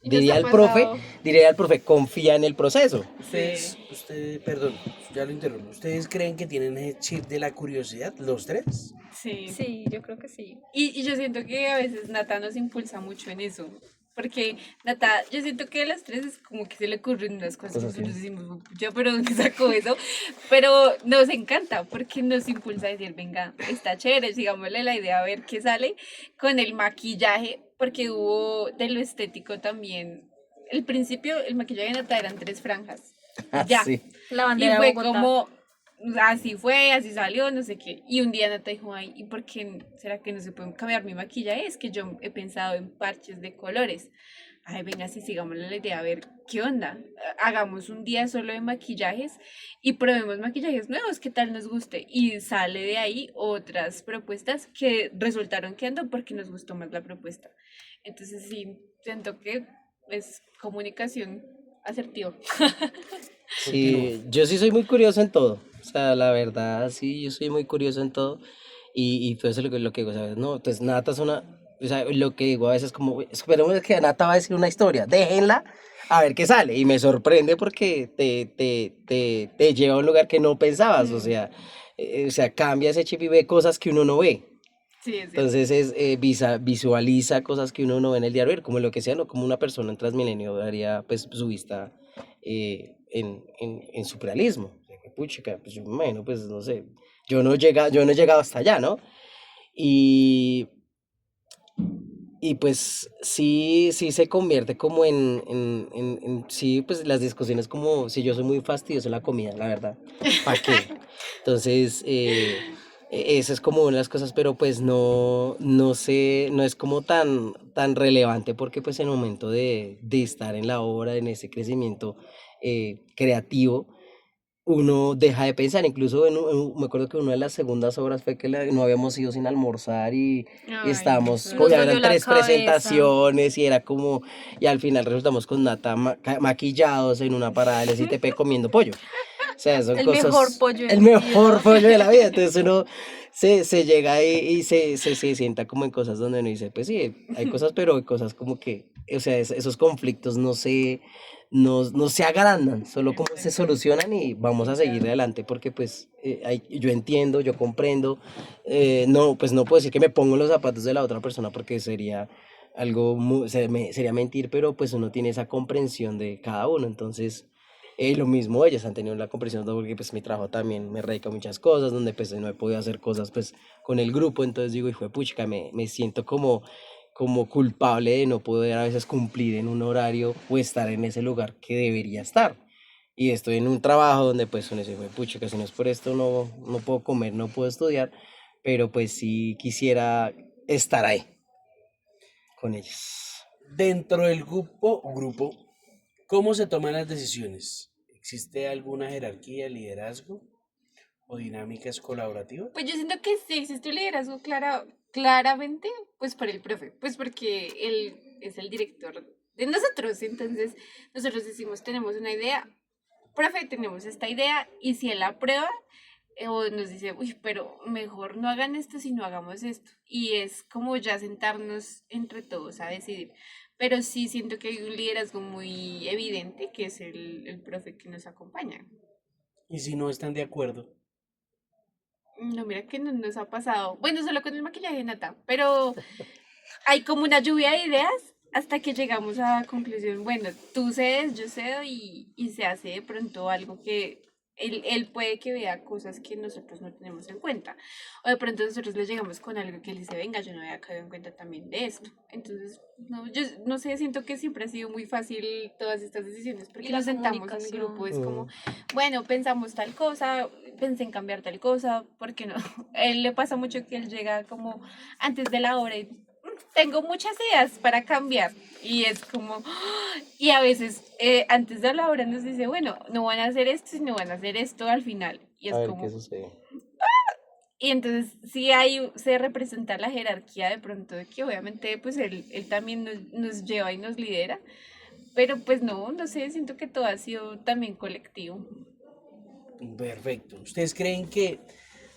Nos ha pasado.
Diría el profe, confía en el proceso.
Perdón, ya lo interrumpo. ¿Ustedes creen que tienen ese chip de la curiosidad, los tres?
Sí.
Sí, yo creo que sí.
Y yo siento que a veces Nata nos impulsa mucho en eso. Porque Nata, yo siento que a las tres es como que se le ocurren unas cosas y
Cosas
nosotros
así.
decimos, ya, pero ¿dónde sacó eso? Pero nos encanta porque nos impulsa a decir, venga, está chévere, sigámosle la idea a ver qué sale con el maquillaje, porque hubo de lo estético también. El principio, el maquillaje de Nata eran 3 franjas. Ya.
Sí.
La
Y
bandera de
fue
Bogotá.
como, así fue, así salió, no sé qué. Y un día Nata dijo, ay, ¿y por qué será que no se puede cambiar mi maquillaje? Es que yo he pensado en parches de colores. Ay, venga, sí, sigámosle la idea, a ver, ¿qué onda? Hagamos un día solo de maquillajes y probemos maquillajes nuevos, ¿qué tal nos guste? Y sale de ahí otras propuestas que resultaron quedando porque nos gustó más la propuesta. Entonces, sí, siento que es comunicación asertiva.
Continúa.
Sí, yo sí soy muy curioso en todo. O sea, la verdad, sí, yo soy muy curioso en todo. Y pues eso es lo que digo, ¿sabes? No, pues Nata es una. O sea, lo que digo a veces es como, "Uy, esperemos que Nata va a decir una historia, déjenla a ver qué sale". Y me sorprende porque te lleva a un lugar que no pensabas. O sea, cambia ese chip y ve cosas que uno no ve.
Sí, es cierto.
Entonces visualiza cosas que uno no ve en el diario, como lo que sea, no como una persona en Transmilenio daría pues su vista en surrealismo. O sea, que puchica, pues yo me imagino, pues no sé, yo no he llegado hasta allá, ¿no? Y, y pues sí se convierte como sí, pues las discusiones como, si yo soy muy fastidioso en la comida, la verdad, ¿para qué? Entonces, esa es como una de las cosas, pero pues no sé, no es como tan relevante porque pues en el momento de estar en la obra, en ese crecimiento creativo, uno deja de pensar, incluso me acuerdo que una de las segundas obras fue que no habíamos ido sin almorzar y
Ay,
estábamos,
eso
Nos
ya
es.
dolió
eran
la
3 presentaciones
cabeza.
y era como, y al final resultamos con Nata maquillados en una parada del SITP comiendo pollo. O sea, son
El mejor
cosas,
pollo
el
en sí,
mejor
¿no?
pollo de la vida. Entonces uno se llega ahí y se sienta como en cosas donde uno dice, pues sí, hay cosas, pero hay cosas como que, o sea, esos conflictos no se agrandan, solo como se
Exacto.
solucionan y vamos a seguir adelante porque pues yo entiendo, yo comprendo, no, pues no puedo decir que me pongo en los zapatos de la otra persona porque sería sería mentir, pero pues uno tiene esa comprensión de cada uno, entonces lo mismo ellas han tenido la comprensión porque pues mi trabajo también me radica muchas cosas, donde pues no he podido hacer cosas pues con el grupo, entonces digo, hijo de puchica, me siento como culpable de no poder a veces cumplir en un horario o estar en ese lugar que debería estar. y estoy en un trabajo donde pues uno dice, pucha, que si no es por esto no puedo comer, no puedo estudiar, pero pues sí quisiera estar ahí con ellos.
Dentro del grupo, ¿cómo se toman las decisiones? ¿Existe alguna jerarquía, liderazgo o dinámicas colaborativas?
Pues yo siento que sí existe un liderazgo claramente, pues por el profe, pues porque él es el director de nosotros, entonces nosotros decimos, tenemos una idea, profe, tenemos esta idea, y si él la aprueba, o nos dice, uy, pero mejor no hagan esto, sino hagamos esto, y es como ya sentarnos entre todos a decidir, pero sí siento que hay un liderazgo muy evidente, que es el profe que nos acompaña.
Y si no están de acuerdo,
No, mira que no nos ha pasado. Bueno, solo con el maquillaje de Nata, pero hay como una lluvia de ideas hasta que llegamos a la conclusión. Bueno, tú cedes, yo cedo y se hace de pronto algo que él puede que vea cosas que nosotros no tenemos en cuenta. O de pronto nosotros le llegamos con algo que él dice, venga, yo no había caído en cuenta también de esto. Entonces, no, yo no sé, siento que siempre ha sido muy fácil todas estas decisiones
Y
porque
la
nos sentamos en el grupo,
comunicación.
es como, bueno, pensamos tal cosa, pensé en cambiar tal cosa, ¿por qué no? A él le pasa mucho que él llega como antes de la hora y tengo muchas ideas para cambiar. Y es como, y a veces antes de la hora nos dice, bueno, no van a hacer esto, sino van a hacer esto al final. Y
A
es
ver qué
como,
sucede.
y entonces sí hay, se representa la jerarquía de pronto, de que obviamente pues él también nos lleva y nos lidera, pero pues no, no sé, siento que todo ha sido también colectivo.
perfecto. ¿Ustedes creen que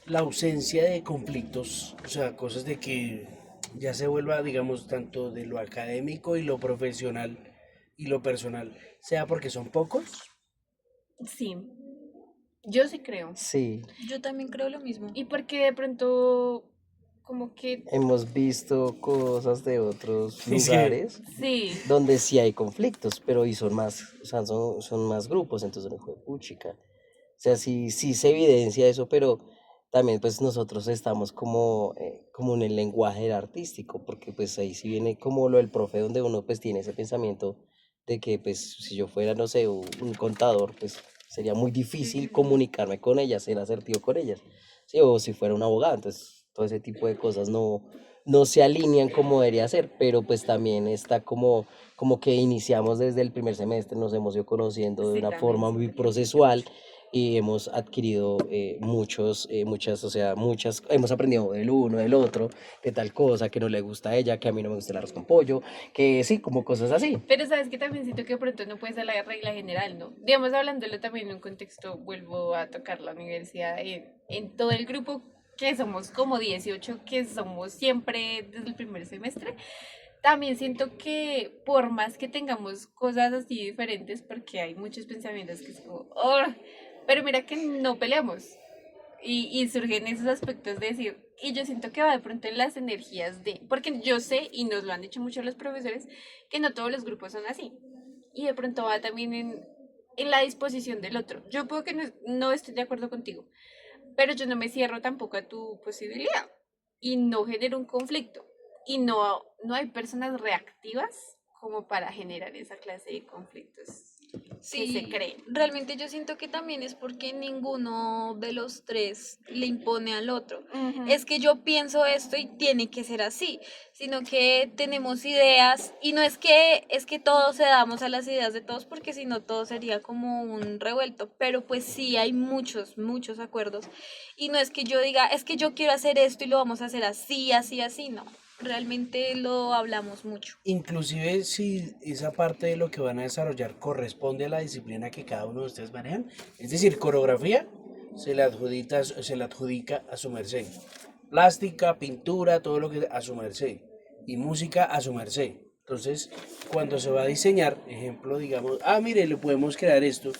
la ausencia de conflictos, o sea, cosas de que ya se vuelva, digamos, tanto de lo académico y lo profesional y lo personal, sea porque son pocos?
Sí, yo sí creo.
Sí,
Yo también creo lo mismo.
Y porque de pronto, como que,
hemos visto cosas de otros
Es que,
lugares
sí,
donde sí hay conflictos, pero y son más, o sea, son más grupos, entonces uno dice, puchica. O sea, sí se evidencia eso, pero también pues nosotros estamos como en el lenguaje artístico, porque pues ahí sí viene como lo del profe, donde uno pues tiene ese pensamiento de que pues si yo fuera, no sé, un contador, pues sería muy difícil comunicarme con ellas, ser asertivo con ellas, ¿sí? O si fuera un abogado, entonces todo ese tipo de cosas no se alinean como debería ser, pero pues también está como que iniciamos desde el primer semestre, nos hemos ido conociendo de
sí,
una
también
forma muy
siento que influye
procesual
mucho.
y hemos adquirido hemos aprendido del uno, del otro, de tal cosa que no le gusta a ella, que a mí no me gusta el arroz con pollo, que sí, como cosas así.
Pero sabes que también siento que de pronto no puede ser la regla general, ¿no? Digamos, hablándolo también en un contexto, vuelvo a tocar la universidad, en todo el grupo que somos como 18 que somos siempre desde el primer semestre, también siento que por más que tengamos cosas así diferentes, porque hay muchos pensamientos que es como, "Oh", pero mira que no peleamos. Y surgen esos aspectos de decir, y yo siento que va de pronto en las energías de, porque yo sé, y nos lo han dicho muchos los profesores, que no todos los grupos son así. Y de pronto va también en la disposición del otro. Yo puedo que no estoy de acuerdo contigo, pero yo no me cierro tampoco a tu posibilidad y no genero un conflicto. Y no hay personas reactivas como para generar esa clase de conflictos que se
Sí,
creen.
realmente yo siento que también es porque ninguno de los tres le impone al otro.
Ujú.
Es que yo pienso esto y tiene que ser así, sino que tenemos ideas y no es que todos cedamos a las ideas de todos porque si no todo sería como un revuelto, pero pues sí hay muchos acuerdos y no es que yo diga, es que yo quiero hacer esto y lo vamos a hacer así, así, así, no. Realmente lo hablamos mucho.
inclusive si esa parte de lo que van a desarrollar corresponde a la disciplina que cada uno de ustedes manejan, es decir, coreografía se le adjudica a su merced, plástica, pintura, todo lo que a su merced, y música a su merced. Entonces, cuando se va a diseñar, ejemplo, digamos, mire, le podemos crear esto,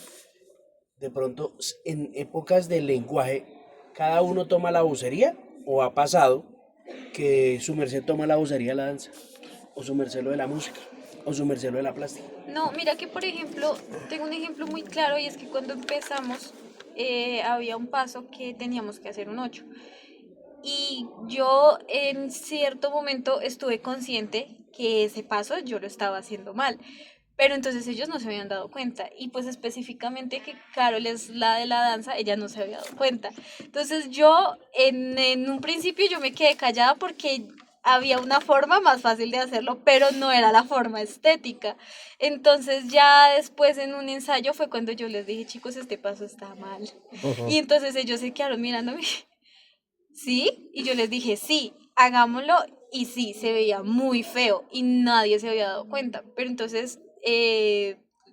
de pronto en épocas del lenguaje, cada uno toma la vocería, o ha pasado que su merced toma la vocería de la danza, o su merced lo de la música, o su merced lo de la plástica.
No, mira que por ejemplo, tengo un ejemplo muy claro y es que cuando empezamos había un paso que teníamos que hacer un 8. Y yo en cierto momento estuve consciente que ese paso yo lo estaba haciendo mal. pero entonces ellos no se habían dado cuenta. Y pues específicamente que Carol es la de la danza, ella no se había dado cuenta. Entonces yo en un principio yo me quedé callada porque había una forma más fácil de hacerlo, pero no era la forma estética. Entonces ya después en un ensayo fue cuando yo les dije, chicos, este paso está mal. Y
Ujú.
entonces ellos se quedaron mirándome, ¿sí? Y yo les dije, sí, hagámoslo. Y sí, se veía muy feo y nadie se había dado cuenta. Pero entonces,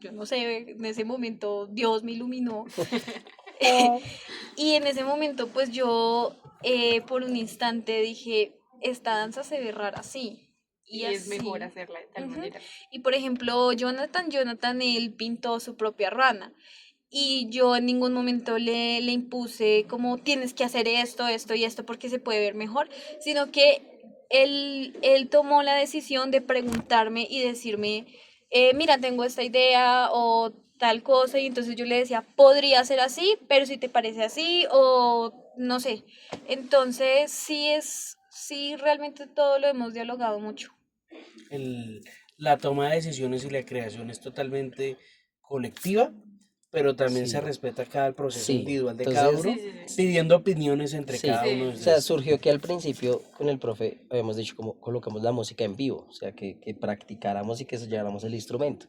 yo no sé, en ese momento Dios me iluminó. Y en ese momento, pues yo por un instante dije, esta danza se ve rara así. Y
Y es mejor
así.
hacerla de tal
Ujú.
manera.
Y por ejemplo, Jonathan, él pintó su propia rana. Y yo en ningún momento le impuse como tienes que hacer esto, esto y esto porque se puede ver mejor, sino que él tomó la decisión de preguntarme y decirme, mira, tengo esta idea o tal cosa, y entonces yo le decía, podría ser así, pero si te parece así, o no sé. Entonces, sí, realmente todo lo hemos dialogado mucho.
El- la toma de decisiones y la creación es totalmente colectiva, pero también se
Sí,
respeta cada proceso
sí.
individual de cada
Entonces,
Sí,
uno,
sí, sí.
pidiendo opiniones entre
sí.
cada uno
Sí,
de
O sea,
ustedes.
surgió que al principio con el profe habíamos dicho como colocamos la música en vivo, o sea, que practicáramos y que lleváramos el instrumento.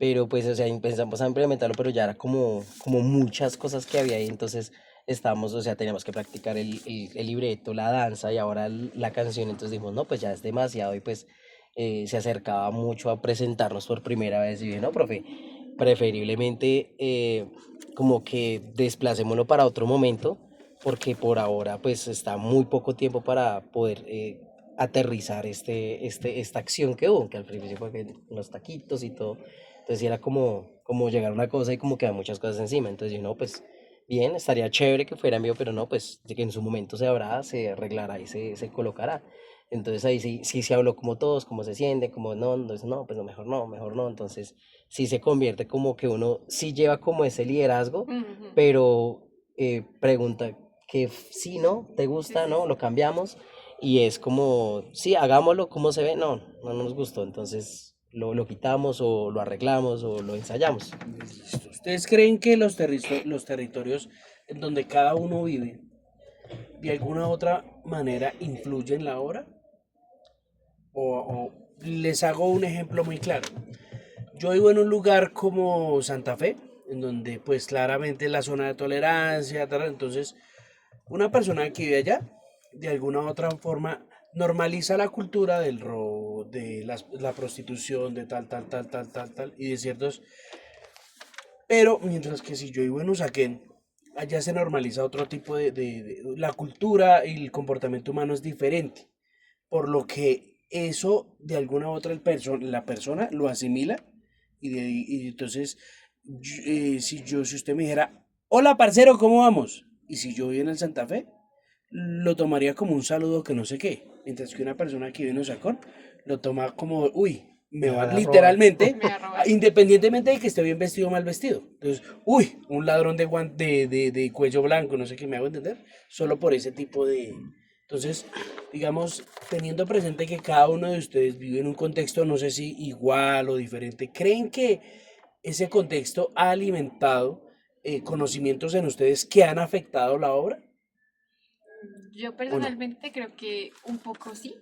Pero pues, o sea, empezamos a implementarlo, pero ya era como muchas cosas que había ahí, entonces estábamos, o sea, teníamos que practicar el libreto, la danza y ahora la canción, entonces dijimos, no, pues ya es demasiado y pues se acercaba mucho a presentarnos por primera vez y dije, no, profe, preferiblemente como que desplacémoslo para otro momento, porque por ahora pues está muy poco tiempo para poder aterrizar esta acción que hubo, que al principio fue que los taquitos y todo. Entonces sí era como llegar a una cosa y como quedar muchas cosas encima. Entonces yo, no, pues bien, estaría chévere que fuera en vivo, pero no, pues de que en su momento se habrá, se arreglará y se colocará. Entonces ahí sí se habló como todos, cómo se siente, como no, entonces no, pues no, mejor no, mejor no. Entonces sí se convierte como que uno sí lleva como ese liderazgo,
ujú.
pero pregunta que sí, ¿no? ¿Te
Sí,
gusta?
sí,
¿No?
sí.
Lo cambiamos y es como, sí, hagámoslo, ¿cómo se ve? No, no nos gustó, entonces lo quitamos o lo arreglamos o lo ensayamos.
Listo. ¿Ustedes creen que los territorios en donde cada uno vive, de alguna otra manera, influyen en la obra? O les hago un ejemplo muy claro. Yo vivo en un lugar como Santa Fe, en donde pues claramente es la zona de tolerancia, tal, entonces una persona que vive allá, de alguna u otra forma, normaliza la cultura del robo, de la prostitución, de tal, y de ciertos. Pero mientras que si yo vivo en Usaquén, allá se normaliza otro tipo la cultura y el comportamiento humano es diferente. Por lo que eso, de alguna u otra, la persona lo asimila y entonces, si usted me dijera, hola parcero, ¿cómo vamos? Y si yo vivo en el Santa Fe, lo tomaría como un saludo que no sé qué. Mientras que una persona que vive en Osacón lo toma como, uy, me
Me
va
van a robar.
literalmente,
Me va a robar.
independientemente de que esté bien vestido o mal vestido. Entonces, uy, un ladrón de cuello blanco, no sé qué me hago entender, solo por ese tipo de... Entonces, digamos, teniendo presente que cada uno de ustedes vive en un contexto, no sé si igual o diferente, ¿creen que ese contexto ha alimentado conocimientos en ustedes que han afectado la obra
Yo
o no?
personalmente creo que un poco sí.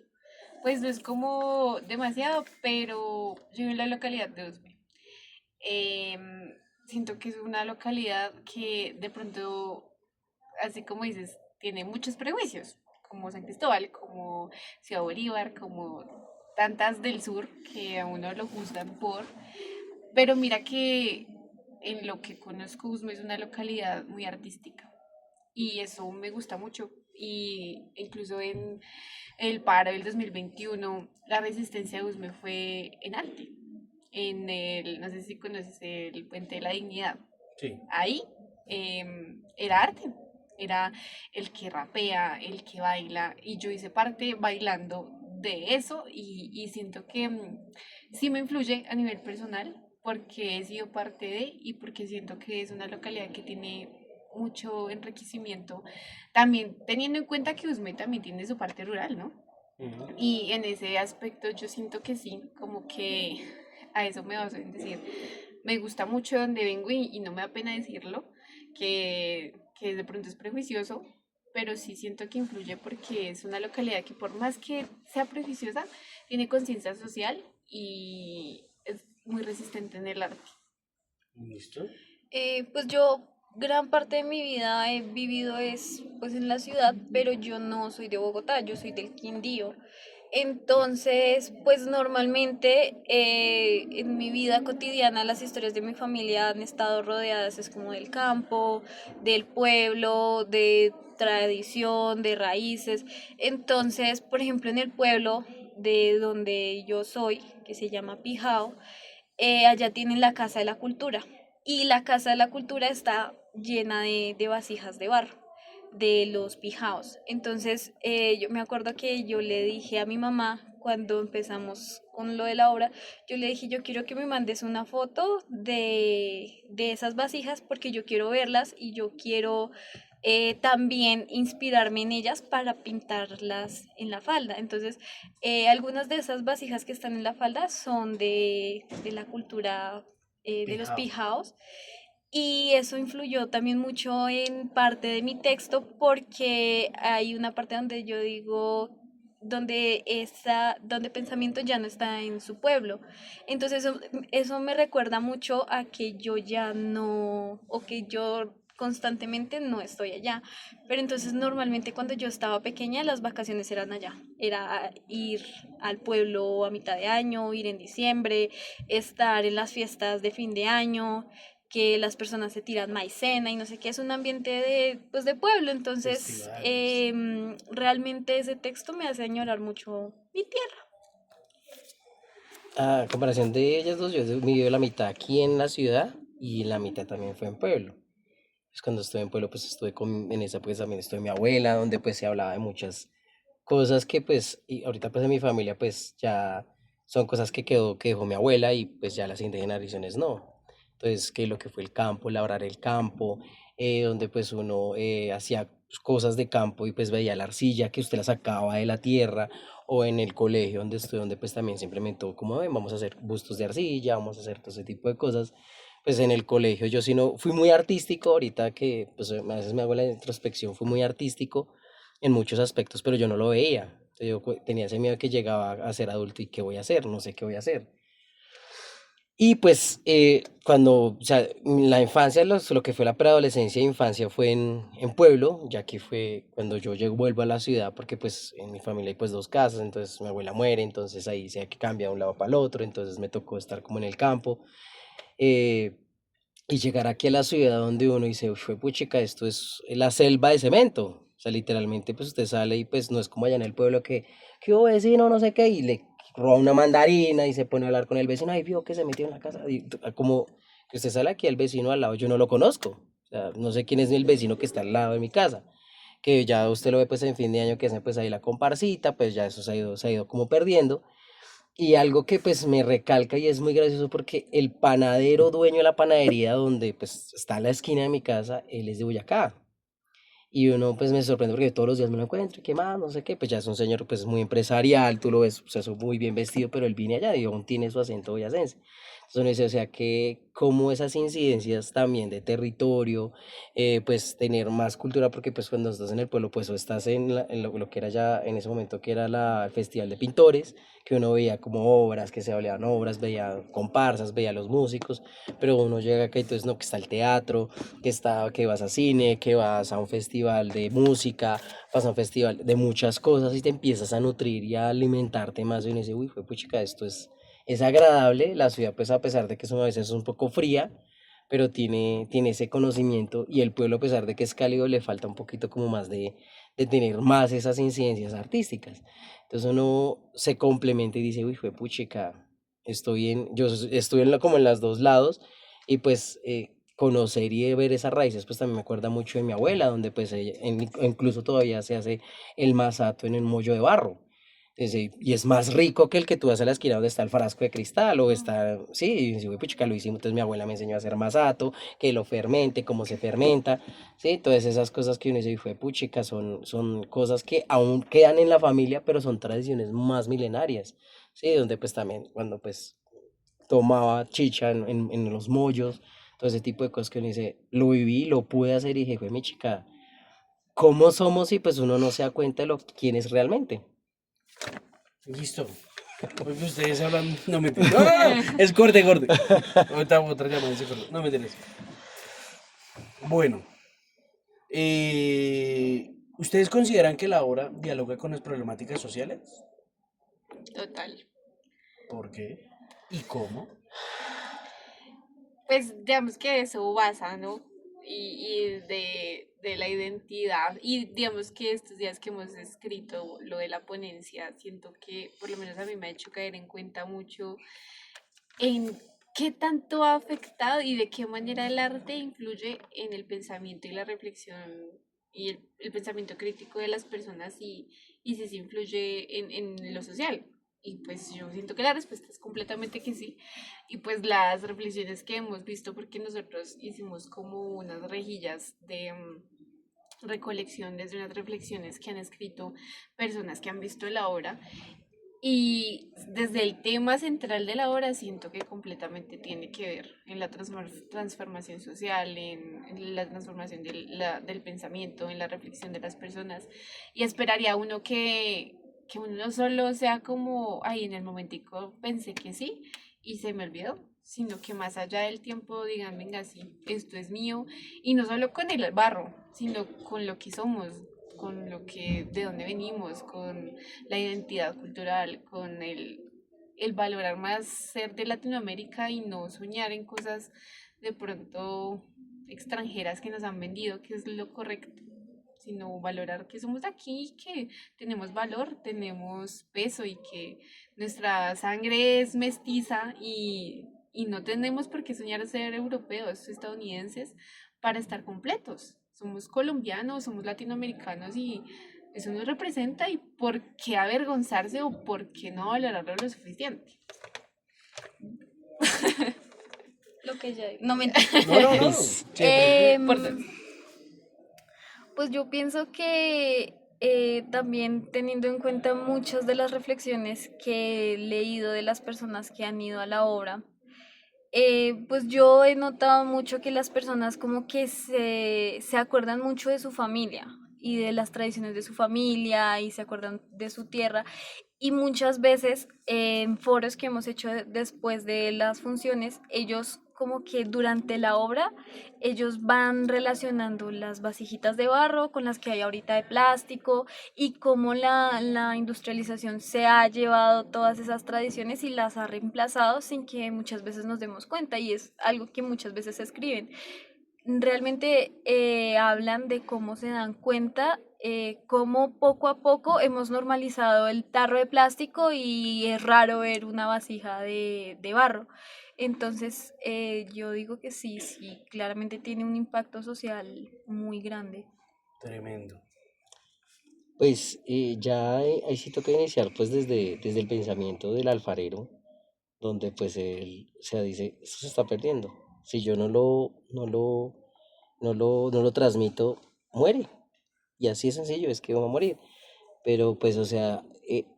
Pues no es como demasiado, pero yo vivo en la localidad de Usme. Siento que es una localidad que de pronto, así como dices, tiene muchos prejuicios, como San Cristóbal, como Ciudad Bolívar, como tantas del sur que a uno lo juzgan por. Pero mira que en lo que conozco, Usme es una localidad muy artística y eso me gusta mucho. Y incluso en el paro del 2021 la resistencia de Usme fue en arte, no sé si conoces el Puente de la Dignidad.
Sí.
Ahí era arte, era el que rapea, el que baila, y yo hice parte bailando de eso y siento que sí me influye a nivel personal porque he sido parte de y porque siento que es una localidad que tiene mucho enriquecimiento, también teniendo en cuenta que Usme también tiene su parte rural, ¿no?
Ujú.
Y en ese aspecto yo siento que sí, como que a eso me baso en decir, me gusta mucho donde vengo y no me da pena decirlo, que de pronto es prejuicioso, pero sí siento que influye porque es una localidad que por más que sea prejuiciosa, tiene conciencia social y es muy resistente en el arte.
¿Listo?
Pues yo gran parte de mi vida he vivido es pues en la ciudad, pero yo no soy de Bogotá, yo soy del Quindío. Entonces, pues normalmente en mi vida cotidiana las historias de mi familia han estado rodeadas es como del campo, del pueblo, de tradición, de raíces. Entonces, por ejemplo, en el pueblo de donde yo soy, que se llama Pijao, allá tienen la Casa de la Cultura y la Casa de la Cultura está llena de vasijas de barro de los pijaos. Entonces, yo me acuerdo que yo le dije a mi mamá cuando empezamos con lo de la obra, yo le dije, yo quiero que me mandes una foto de esas vasijas porque yo quiero verlas y yo quiero también inspirarme en ellas para pintarlas en la falda. Entonces, algunas de esas vasijas que están en la falda son de la cultura de los
Pijao.
pijaos y eso influyó también mucho en parte de mi texto porque hay una parte donde yo digo donde pensamiento ya no está en su pueblo. Entonces eso me recuerda mucho a que yo ya no, o que yo constantemente no estoy allá. Pero entonces normalmente cuando yo estaba pequeña las vacaciones eran allá. Era ir al pueblo a mitad de año, ir en diciembre, estar en las fiestas de fin de año, que las personas se tiran maicena y no sé qué, es un ambiente de, pues, de pueblo, entonces
Festivales.
realmente ese texto me hace añorar mucho mi tierra.
A comparación de ellas dos, yo he vivido la mitad aquí en la ciudad y la mitad también fue en pueblo. Pues cuando estuve en pueblo, pues estuve en esa, pues también estuve mi abuela, donde pues se hablaba de muchas cosas que pues, y ahorita pues en mi familia pues ya son cosas que quedó, que dejó mi abuela y pues ya las siguientes generaciones no. Entonces, que lo que fue el campo, labrar el campo, donde pues uno hacía cosas de campo y pues veía la arcilla que usted la sacaba de la tierra, o en el colegio donde estoy, donde pues también se implementó como, "Ven, vamos a hacer bustos de arcilla, vamos a hacer todo ese tipo de cosas". Pues en el colegio yo sí no, fui muy artístico, ahorita que pues a veces me hago la introspección, fui muy artístico en muchos aspectos, pero yo no lo veía. Entonces, yo tenía ese miedo que llegaba a ser adulto y qué voy a hacer, no sé qué voy a hacer. Y pues cuando, o sea, la infancia, lo que fue la preadolescencia e infancia fue en pueblo, ya que fue cuando yo llego, vuelvo a la ciudad, porque pues en mi familia hay pues dos casas, entonces mi abuela muere, entonces ahí se que cambia de un lado para el otro, entonces me tocó estar como en el campo. eh, y llegar aquí a la ciudad donde uno dice, fue puchica, esto es la selva de cemento. O sea, literalmente, pues usted sale y pues no es como allá en el pueblo que hubo vecino, no sé qué, y le roba una mandarina y se pone a hablar con el vecino, ay, vio que se metió en la casa. Y como que usted sale aquí, el vecino al lado, yo no lo conozco. O sea, no sé quién es el vecino que está al lado de mi casa. Que ya usted lo ve pues en fin de año que es pues ahí la comparsita, pues ya eso se ha ido como perdiendo. Y algo que pues me recalca y es muy gracioso porque el panadero dueño de la panadería donde pues está en la esquina de mi casa, él es de Boyacá. Y uno pues me sorprende porque todos los días me lo encuentro y qué más, no sé qué, pues ya es un señor pues muy empresarial, tú lo ves, pues eso muy bien vestido, pero él viene allá y aún tiene su acento boyacense. Entonces uno dice, o sea que como esas incidencias también de territorio, pues tener más cultura, porque pues cuando estás en el pueblo, pues o estás en lo que era ya en ese momento que era el Festival de Pintores, que uno veía como obras, que se hablaban obras, veía comparsas, veía los músicos, pero uno llega acá y entonces no, que está el teatro, que vas a cine, que vas a un festival de música, vas a un festival de muchas cosas y te empiezas a nutrir y a alimentarte más y uno dice, uy, fue puchica, esto es agradable, la ciudad pues a pesar de que a veces es un poco fría, pero tiene ese conocimiento y el pueblo a pesar de que es cálido le falta un poquito como más de tener más esas incidencias artísticas. Entonces uno se complementa y dice, uy, fue puchica, estoy como en los dos lados y pues conocer y ver esas raíces, pues también me acuerda mucho de mi abuela, donde pues incluso todavía se hace el masato en el mollo de barro. Y es más rico que el que tú vas a la esquina donde está el frasco de cristal o está, sí, y dice, "Uy, puchica, lo hicimos", entonces mi abuela me enseñó a hacer masato, que lo fermente, cómo se fermenta, sí, todas esas cosas que uno dice, "Uy, fue puchica", son cosas que aún quedan en la familia, pero son tradiciones más milenarias, sí, donde pues también, cuando pues tomaba chicha en los mollos, todo ese tipo de cosas que uno dice, lo viví, lo pude hacer y dije, fue mi chica, ¿cómo somos si pues uno no se da cuenta de lo quién es realmente?
Listo. Porque ustedes hablan. No me entiendes. No, no, no. Es corte, corte. Ahorita otra llamada dice corte. No me entiendes. Bueno. ¿Ustedes consideran que la obra dialoga con las problemáticas sociales?
Total.
¿Por qué? ¿Y cómo?
Pues digamos que eso basa, ¿no? Y de la identidad. Y digamos que estos días que hemos escrito lo de la ponencia, siento que por lo menos a mí me ha hecho caer en cuenta mucho en qué tanto ha afectado y de qué manera el arte influye en el pensamiento y la reflexión y el pensamiento crítico de las personas y si se influye en lo social. Y pues yo siento que la respuesta es completamente que sí. Y pues las reflexiones que hemos visto, porque nosotros hicimos como unas rejillas de recolección desde unas reflexiones que han escrito personas que han visto la obra y desde el tema central de la obra siento que completamente tiene que ver en la transformación social, en la transformación del pensamiento, en la reflexión de las personas. Y esperaría uno que uno no solo sea como, ay, en el momentico pensé que sí y se me olvidó, sino que más allá del tiempo digan, venga, sí, esto es mío. Y no solo con el barro, sino con lo que somos, con lo que, de dónde venimos, con la identidad cultural, con el valorar más ser de Latinoamérica y no soñar en cosas de pronto extranjeras que nos han vendido, que es lo correcto, sino valorar que somos de aquí, que tenemos valor, tenemos peso y que nuestra sangre es mestiza y no tenemos por qué soñar ser europeos, estadounidenses, para estar completos. Somos colombianos, somos latinoamericanos y eso nos representa y por qué avergonzarse o por qué no valorarlo lo suficiente.
Lo que ya digo. No me entiendo.
No, no, no. Siempre.
Importante.
Pues yo pienso que también teniendo en cuenta muchas de las reflexiones que he leído de las personas que han ido a la obra, pues yo he notado mucho que las personas como que se acuerdan mucho de su familia y de las tradiciones de su familia y se acuerdan de su tierra y muchas veces en foros que hemos hecho después de las funciones, ellos como que durante la obra, ellos van relacionando las vasijitas de barro con las que hay ahorita de plástico y cómo la industrialización se ha llevado todas esas tradiciones y las ha reemplazado sin que muchas veces nos demos cuenta y es algo que muchas veces se escriben realmente hablan de cómo se dan cuenta, cómo poco a poco hemos normalizado el tarro de plástico y es raro ver una vasija de barro. Entonces, yo digo que sí, sí, claramente tiene un impacto social muy grande.
Tremendo.
Pues ya ahí sí toca iniciar pues desde el pensamiento del alfarero, donde pues él, o sea, dice, eso se está perdiendo. Si yo no lo transmito, muere. Y así es sencillo, es que va a morir. Pero pues, o sea,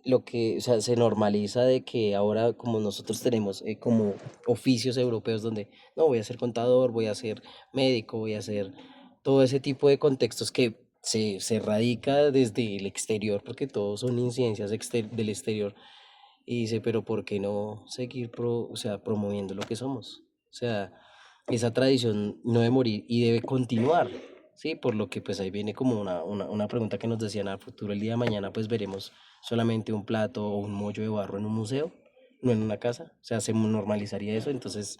o sea, se normaliza de que ahora como nosotros tenemos como oficios europeos donde, no, voy a ser contador, voy a ser médico, voy a ser todo ese tipo de contextos que se radica desde el exterior, porque todos son incidencias del exterior. Y dice, pero ¿por qué no seguir o sea, promoviendo lo que somos? O sea, esa tradición no debe morir y debe continuar, ¿sí? Por lo que pues ahí viene como una pregunta que nos decían al futuro, el día de mañana pues veremos solamente un plato o un mollo de barro en un museo, no en una casa, o sea, se normalizaría eso, entonces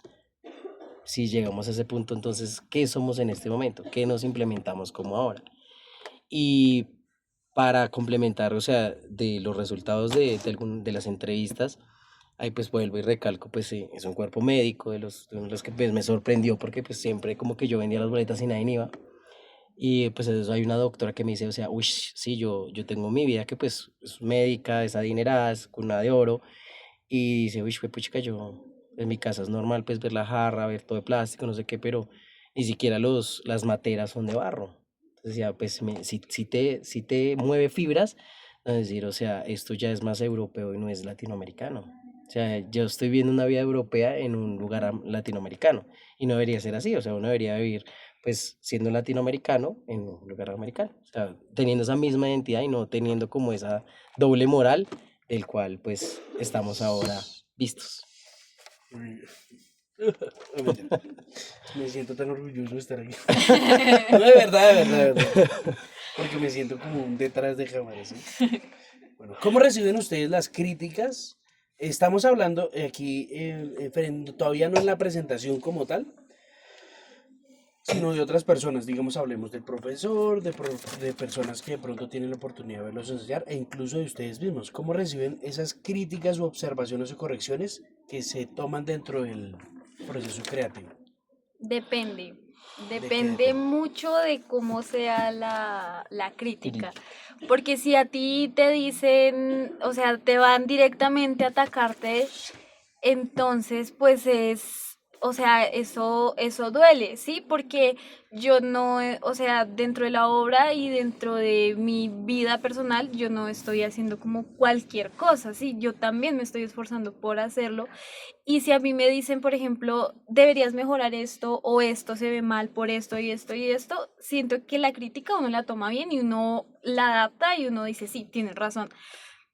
si llegamos a ese punto, entonces, ¿qué somos en este momento? ¿Qué nos implementamos como ahora? Y para complementar, o sea, de los resultados de las entrevistas, ahí pues vuelvo y recalco, pues sí, es un cuerpo médico de los que pues, me sorprendió porque pues siempre como que yo vendía las boletas y nadie iba. Y pues eso hay una doctora que me dice, o sea, uy, sí, yo tengo mi vida que pues es médica, es adinerada, es cuna de oro. Y dice, uy, puchica, yo en mi casa es normal pues ver la jarra, ver todo de plástico, no sé qué, pero ni siquiera las materas son de barro. Entonces ya, pues si te mueve fibras, es decir, o sea, esto ya es más europeo y no es latinoamericano. O sea, yo estoy viendo una vida europea en un lugar latinoamericano y no debería ser así. O sea, uno debería vivir, pues, siendo latinoamericano en un lugar americano. O sea, teniendo esa misma identidad y no teniendo como esa doble moral del cual, pues, estamos ahora vistos.
Uy, no, mentira. Me siento tan orgulloso de estar aquí. No, de verdad, de verdad, de verdad. Porque me siento como un detrás de cámaras, ¿sí? Bueno, ¿cómo reciben ustedes las críticas? Estamos hablando aquí, todavía no en la presentación como tal, sino de otras personas. Digamos, hablemos del profesor, de personas que de pronto tienen la oportunidad de verlos enseñar, e incluso de ustedes mismos. ¿Cómo reciben esas críticas u observaciones o correcciones que se toman dentro del proceso creativo?
Depende.
¿De qué
Depende
depende?
mucho de cómo sea la crítica.
Crítica.
Porque si a ti te dicen, o sea, te van directamente a atacarte, entonces pues o sea, eso duele, ¿sí? Porque yo no, o sea, dentro de la obra y dentro de mi vida personal, yo no estoy haciendo como cualquier cosa, ¿sí? Yo también me estoy esforzando por hacerlo y si a mí me dicen, por ejemplo, deberías mejorar esto o esto se ve mal por esto y esto y esto, siento que la crítica uno la toma bien y uno la adapta y uno dice, sí, tienes razón.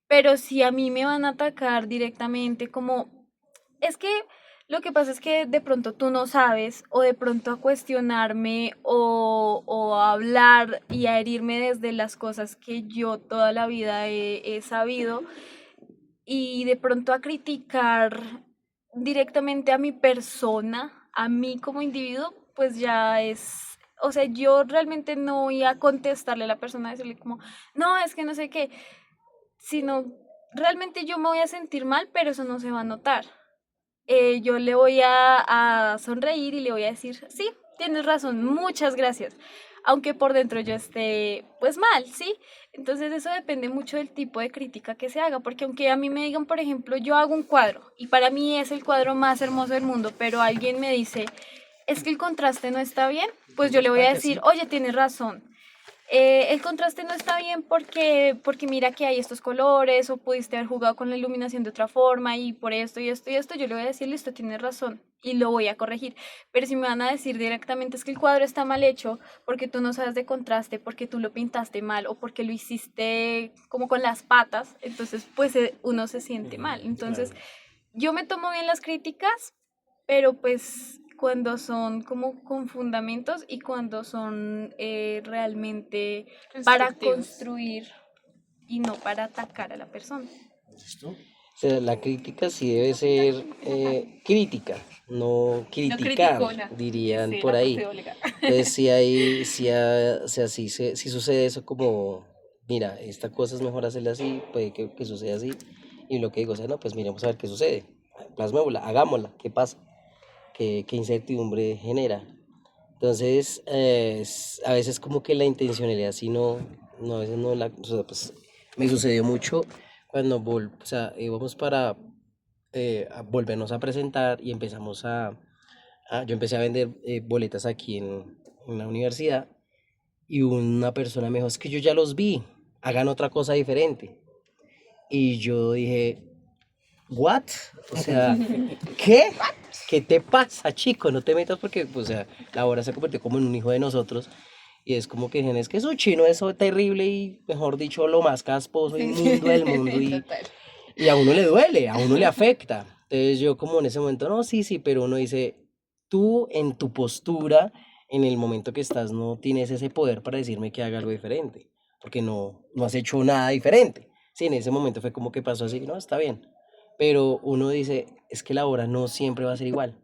Pero si a mí me van a atacar directamente como, es que lo que pasa es que de pronto tú no sabes o de pronto a cuestionarme o a hablar y a herirme desde las cosas que yo toda la vida he sabido y de pronto a criticar directamente a mi persona, a mí como individuo, pues ya es, o sea, yo realmente no voy a contestarle a la persona, decirle como, no, es que no sé qué, sino realmente yo me voy a sentir mal, pero eso no se va a notar. Yo le voy a sonreír y le voy a decir, sí, tienes razón, muchas gracias. Aunque por dentro yo esté pues mal, ¿sí? Entonces eso depende mucho del tipo de crítica que se haga, porque aunque a mí me digan, por ejemplo, yo hago un cuadro y para mí es el cuadro más hermoso del mundo, pero alguien me dice, es que el contraste no está bien, pues yo le voy
Puede
a
que
decir,
sí.
oye, tienes razón, el contraste no está bien porque mira que hay estos colores o pudiste haber jugado con la iluminación de otra forma y por esto y esto y esto, yo le voy a decir, listo, tienes razón y lo voy a corregir. Pero si me van a decir directamente es que el cuadro está mal hecho porque tú no sabes de contraste, porque tú lo pintaste mal o porque lo hiciste como con las patas, entonces pues uno se siente mal. Entonces
Claro.
yo me tomo bien las críticas, pero pues cuando son como con fundamentos y cuando son realmente para
Constructivos.
construir y no para atacar a la persona.
¿Listo?
O sea, la crítica sí debe ser crítica, no
No
criticar,
criticona,
dirían
dice
por
la
ahí.
profe Olga.
Entonces, sí hay, sí, o sea, sí sucede eso como, mira, esta cosa es mejor hacerla así, puede que suceda así. Y lo que digo, o sea, no, pues miremos a ver qué sucede. Plasmémosla, hagámosla, ¿qué pasa? ¿Qué incertidumbre genera? Entonces, a veces como que la intencionalidad, sí no, a veces no la, o sea, pues me sucedió mucho cuando o sea, íbamos para a volvernos a presentar y empezamos yo empecé a vender boletas aquí en la universidad y una persona me dijo, es que yo ya los vi, hagan otra cosa diferente. Y yo dije, ¿what? O sea, ¿qué? ¿Qué te pasa, chico? No te metas porque, pues, o sea, la obra se convirtió como en un hijo de nosotros. Y es como que dicen, es que eso chino es terrible y, mejor dicho, lo más casposo,
Sí,
inmundo del mundo.
total.
Y a uno le duele, a uno le afecta. Entonces yo como en ese momento, no, sí, sí, pero uno dice, tú en tu postura, en el momento que estás, no tienes ese poder para decirme que haga algo diferente, porque no has hecho nada diferente. Sí, en ese momento fue como que pasó así, no, está bien. Pero uno dice, es que la obra no siempre va a ser igual.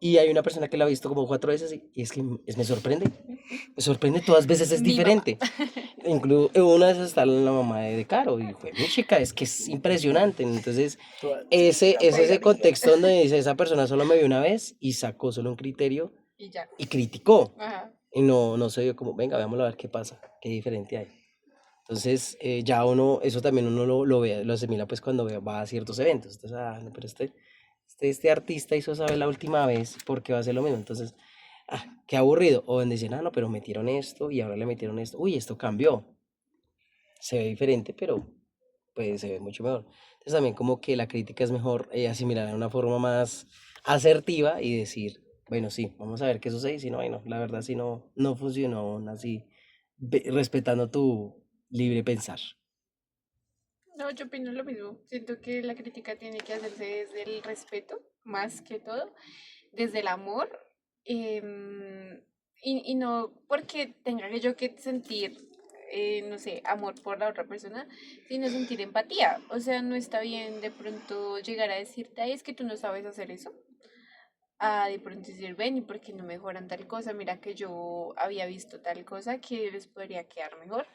Y hay una persona que la ha visto como 4 veces y es que me sorprende. Me sorprende, todas veces es
Mi mamá.
diferente. Incluso una de esas está la mamá de Caro y fue mi chica, es que es impresionante. Entonces,
Sí,
ese
la
es ese
bailarina.
contexto donde dice, esa persona solo me vio una vez y sacó solo un criterio
Y ya.
y criticó.
Ajá.
Y no se vio como, venga, veámoslo a ver qué pasa, qué diferente hay. Entonces, ya uno, eso también uno lo ve, lo asimila pues cuando va a ciertos eventos. Entonces, no, pero este artista hizo esa vez la última vez, porque va a hacer lo mismo? Entonces, qué aburrido. O dicen, no, pero metieron esto y ahora le metieron esto. Uy, esto cambió. Se ve diferente, pero pues se ve mucho mejor. Entonces también como que la crítica es mejor asimilar de una forma más asertiva y decir, bueno, sí, vamos a ver qué sucede y si no, bueno, la verdad si no, no funcionó aún así, respetando tu libre pensar.
No, yo opino lo mismo. Siento que la crítica tiene que hacerse desde el respeto, más que todo, desde el amor, y no porque tenga que yo que sentir, no sé, amor por la otra persona, sino sentir empatía. O sea, no está bien de pronto llegar a decirte, ay, es que tú no sabes hacer eso. A de pronto decir, ven, ¿y por qué no mejoran tal cosa? Mira que yo había visto tal cosa que les podría quedar mejor.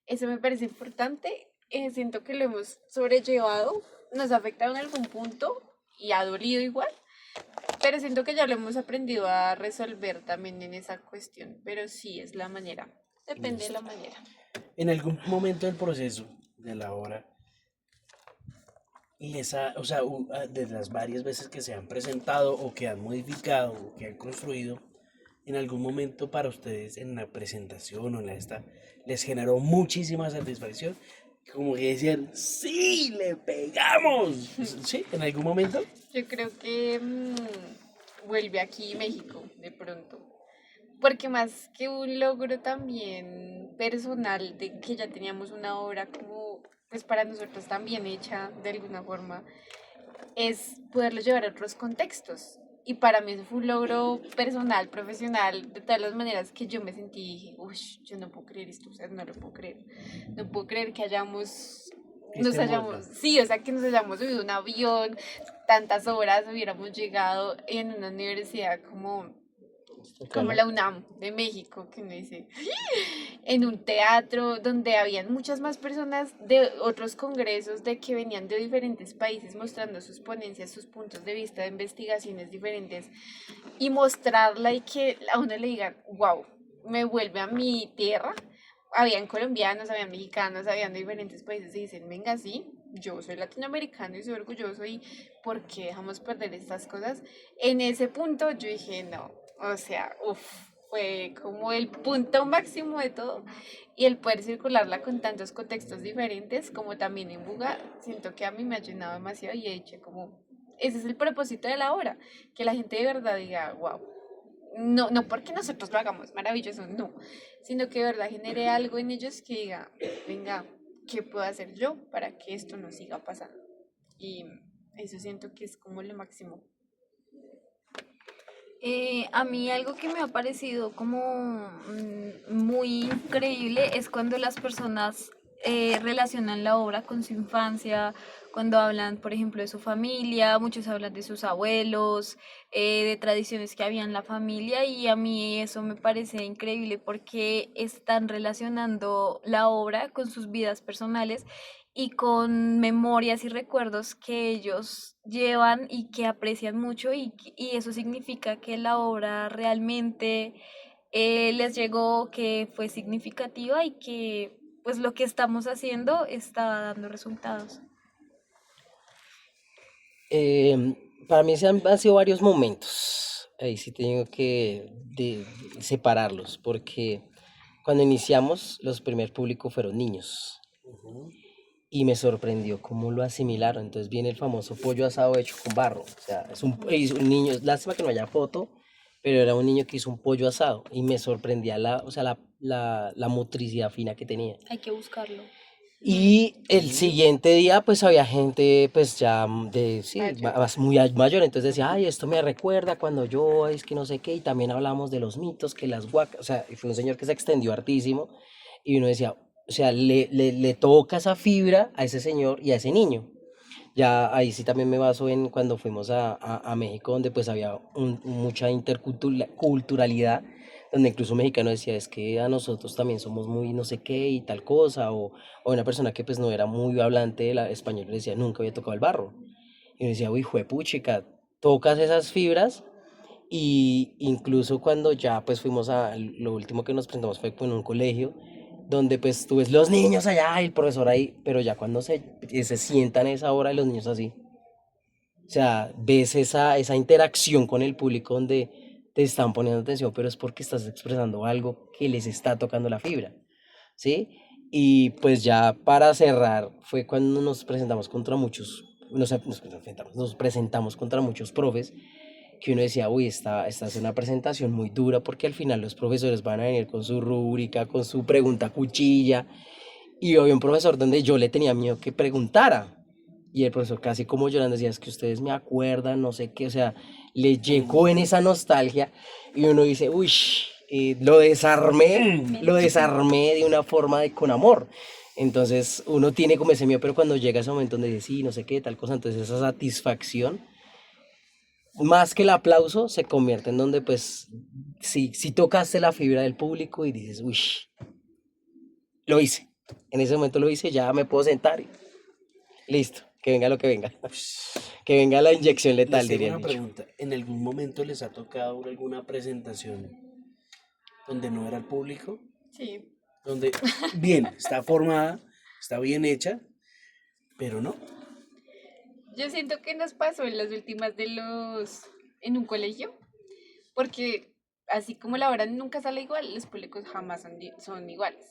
Eso me parece importante. Siento que lo hemos sobrellevado, nos ha afectado en algún punto y ha dolido igual, pero siento que ya lo hemos aprendido a resolver también en esa cuestión. Pero sí es la manera, depende de
Listo.
la manera.
En algún momento del proceso de la obra, o sea, de las varias veces que se han presentado o que han modificado o que han construido, en algún momento para ustedes en la presentación o en la esta, les generó muchísima satisfacción, como que decían, sí, le pegamos, sí, en algún momento.
Yo creo que vuelve aquí México de pronto. Porque más que un logro también personal de que ya teníamos una obra como pues para nosotros también hecha de alguna forma, es poderlo llevar a otros contextos. Y para mí eso fue un logro personal, profesional, de todas las maneras que yo me sentí y dije, uy, yo no puedo creer esto, o sea, no lo puedo creer. No puedo creer que nos hayamos,
Estémoslo.
sí, o sea, que nos hayamos subido un avión, tantas horas, hubiéramos llegado en una universidad como la UNAM de México, que uno dice, en un teatro donde habían muchas más personas de otros congresos de que venían de diferentes países mostrando sus ponencias, sus puntos de vista de investigaciones diferentes y mostrarla y que a uno le diga, wow, me vuelve a mi tierra. Habían colombianos, habían mexicanos, habían de diferentes países y dicen, venga, sí, yo soy latinoamericano y soy orgulloso y ¿por qué dejamos perder estas cosas? En ese punto yo dije, no, o sea, uff, fue como el punto máximo de todo y el poder circularla con tantos contextos diferentes como también en Buga, siento que a mí me ha llenado demasiado y he dicho como, ese es el propósito de la obra, que la gente de verdad diga, wow, no, no porque nosotros lo hagamos maravilloso, no, sino que de verdad genere algo en ellos que diga, venga, ¿qué puedo hacer yo para que esto no siga pasando? Y eso siento que es como lo máximo.
A mí algo que me ha parecido como muy increíble es cuando las personas relacionan la obra con su infancia, cuando hablan, por ejemplo, de su familia, muchos hablan de sus abuelos, de tradiciones que había en la familia y a mí eso me parece increíble porque están relacionando la obra con sus vidas personales y con memorias y recuerdos que ellos llevan y que aprecian mucho y eso significa que la obra realmente les llegó, que fue significativa y que pues lo que estamos haciendo está dando resultados.
Para mí han sido varios momentos. Ahí sí tengo que separarlos, porque cuando iniciamos, los primer público fueron niños.
Ujú.
Y me sorprendió cómo lo asimilaron. Entonces viene el famoso pollo asado hecho con barro. O sea, es un niño, lástima que no haya foto, pero era un niño que hizo un pollo asado y me sorprendía o sea, la motricidad fina que tenía.
Hay que buscarlo.
Y el
Sí.
siguiente día, pues había gente, pues ya sí,
Mayor.
muy mayor. Entonces decía, ay, esto me recuerda cuando yo, es que no sé qué. Y también hablamos de los mitos, que las huacas, o sea, y fue un señor que se extendió hartísimo. Y uno decía, o sea, le toca esa fibra a ese señor y a ese niño. Ya ahí sí también me baso en cuando fuimos a México, donde pues había mucha interculturalidad, donde incluso un mexicano decía, es que a nosotros también somos muy no sé qué y tal cosa, o una persona que pues no era muy hablante de español le decía, nunca había tocado el barro. Y uno decía, uy, juepuchica, tocas esas fibras y incluso cuando ya pues fuimos lo último que nos presentamos fue en un colegio donde pues tú ves los niños allá y el profesor ahí, pero ya cuando se sientan a esa hora y los niños así, o sea, ves esa interacción con el público donde te están poniendo atención, pero es porque estás expresando algo que les está tocando la fibra, ¿sí? Y pues ya para cerrar fue cuando nos presentamos contra muchos, nos presentamos contra muchos profes que uno decía, uy, esta es una presentación muy dura porque al final los profesores van a venir con su rúbrica, con su pregunta cuchilla. Y había un profesor donde yo le tenía miedo que preguntara. Y el profesor casi como llorando decía, es que ustedes me acuerdan, no sé qué, o sea, le llegó en esa nostalgia y uno dice, uy, lo desarmé de una forma con amor. Entonces uno tiene como ese miedo, pero cuando llega ese momento donde dice, sí, no sé qué, tal cosa, entonces esa satisfacción, más que el aplauso, se convierte en donde pues, sí tocaste la fibra del público y dices, uy, lo hice. En ese momento lo hice, ya me puedo sentar y listo, que venga lo que venga. Que venga la inyección
Les
letal,
tengo
diría el
una
dicho.
pregunta. ¿En algún momento les ha tocado alguna presentación donde no era el público?
Sí.
Donde, bien, está formada, está bien hecha, pero no.
Yo siento que nos pasó en las últimas en un colegio, porque así como la hora nunca sale igual, los públicos jamás son iguales.